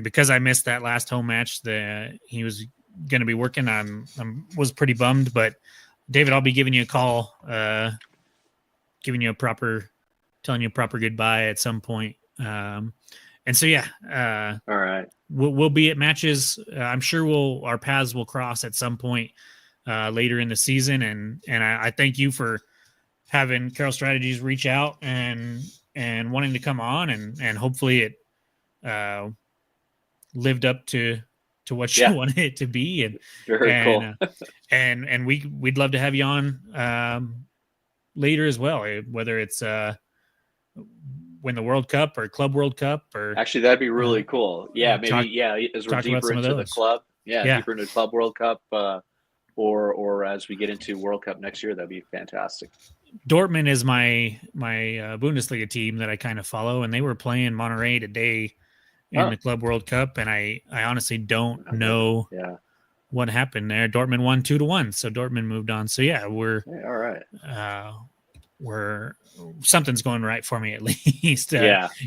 because I missed that last home match that he was gonna be working, was pretty bummed. But David, I'll be giving you a call, telling you a proper goodbye at some point. And so yeah, All right. we'll be at matches. I'm sure our paths will cross at some point later in the season. And I thank you for having Carroll Strategies reach out and wanting to come on, and hopefully it lived up to what you wanted it to be. And Very cool. And we'd love to have you on later as well, whether it's win the World Cup or Club World Cup, or actually that'd be really cool. Yeah, maybe as we're talk about deeper some of into the those. club. Yeah, deeper into Club World Cup, or as we get into World Cup next year, that'd be fantastic. Dortmund is my Bundesliga team that I kind of follow, and they were playing Monterrey today in the Club World Cup, and I honestly don't know what happened there. Dortmund won 2-1, so Dortmund moved on. So yeah, we're all right. We're something's going right for me at least.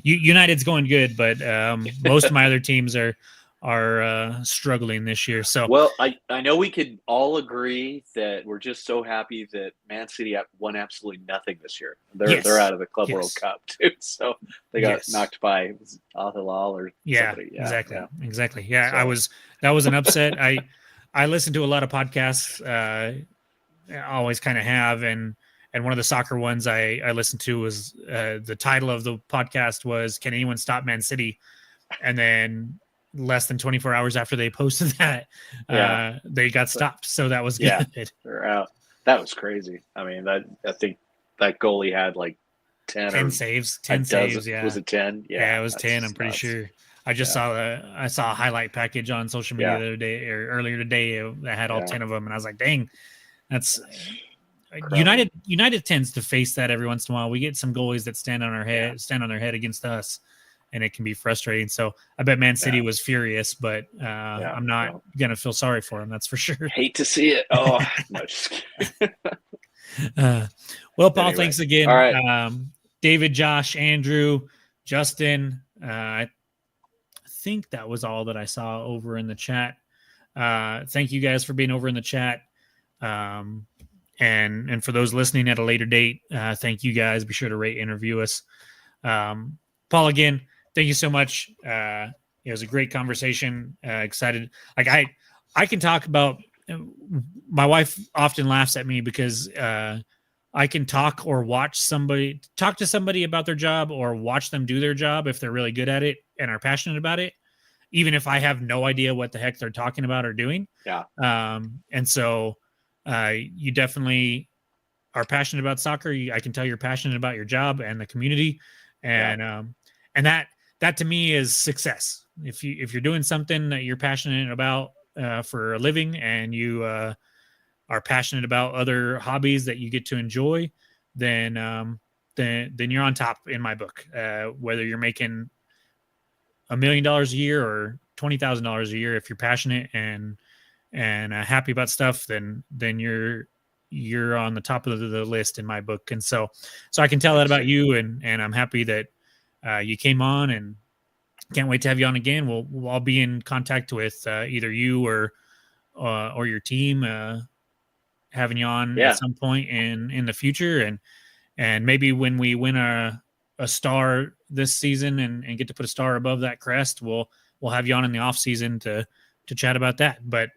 United's going good, but most of my other teams are struggling this year. So well, I know we could all agree that we're just so happy that Man City won absolutely nothing this year. They're out of the Club World Cup too, so they got knocked by Al Hilal or somebody. Exactly. Yeah, so. That was an upset. I listen to a lot of podcasts. I always kind of have, and one of the soccer ones I listened to was the title of the podcast was "Can Anyone Stop Man City?" And then less than 24 hours after they posted that, they got stopped. So that was good. Yeah, they're out. That was crazy. I mean, I think that goalie had like 10 saves. 10 saves. Yeah, was it 10? Yeah, it was 10. I'm pretty sure. I just saw a highlight package on social media the other day or earlier today that had all 10 of them, and I was like, dang, that's. United tends to face that every once in a while. We get some goalies that stand on their head against us, and it can be frustrating. So I bet Man City was furious, but I'm not gonna feel sorry for him. That's for sure. Hate to see it. Oh, no, just kidding. Well, Paul, thanks again. All right. David, Josh, Andrew, Justin. I think that was all that I saw over in the chat. Thank you guys for being over in the chat. And for those listening at a later date, thank you guys. Be sure to rate and review us. Paul, again, thank you so much. It was a great conversation. Excited. Like I can talk about, my wife often laughs at me because I can talk to somebody about their job or watch them do their job if they're really good at it and are passionate about it, even if I have no idea what the heck they're talking about or doing. Yeah. And so you definitely are passionate about soccer. I can tell you're passionate about your job and the community, and that to me is success. If you're doing something that you're passionate about for a living, and you are passionate about other hobbies that you get to enjoy, then you're on top in my book. Whether you're making $1 million a year or $20,000 a year, if you're passionate and happy about stuff, then you're on the top of the list in my book. And so I can tell that about you, and I'm happy that you came on, and can't wait to have you on again. We'll all be in contact with either you or your team, having you on at some point in the future, and maybe when we win a star this season and get to put a star above that crest, we'll have you on in the off season to chat about that. But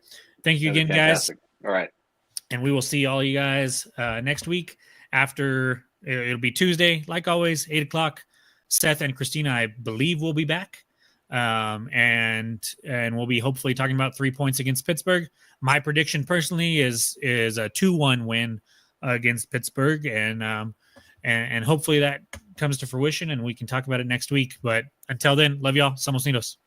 thank you again, guys. All right. And we will see all you guys next week. After it'll be Tuesday, like always, 8:00. Seth and Christina, I believe, will be back. And we'll be hopefully talking about 3 points against Pittsburgh. My prediction personally is a 2-1 win against Pittsburgh. And hopefully that comes to fruition and we can talk about it next week. But until then, love y'all. Somos Unidos.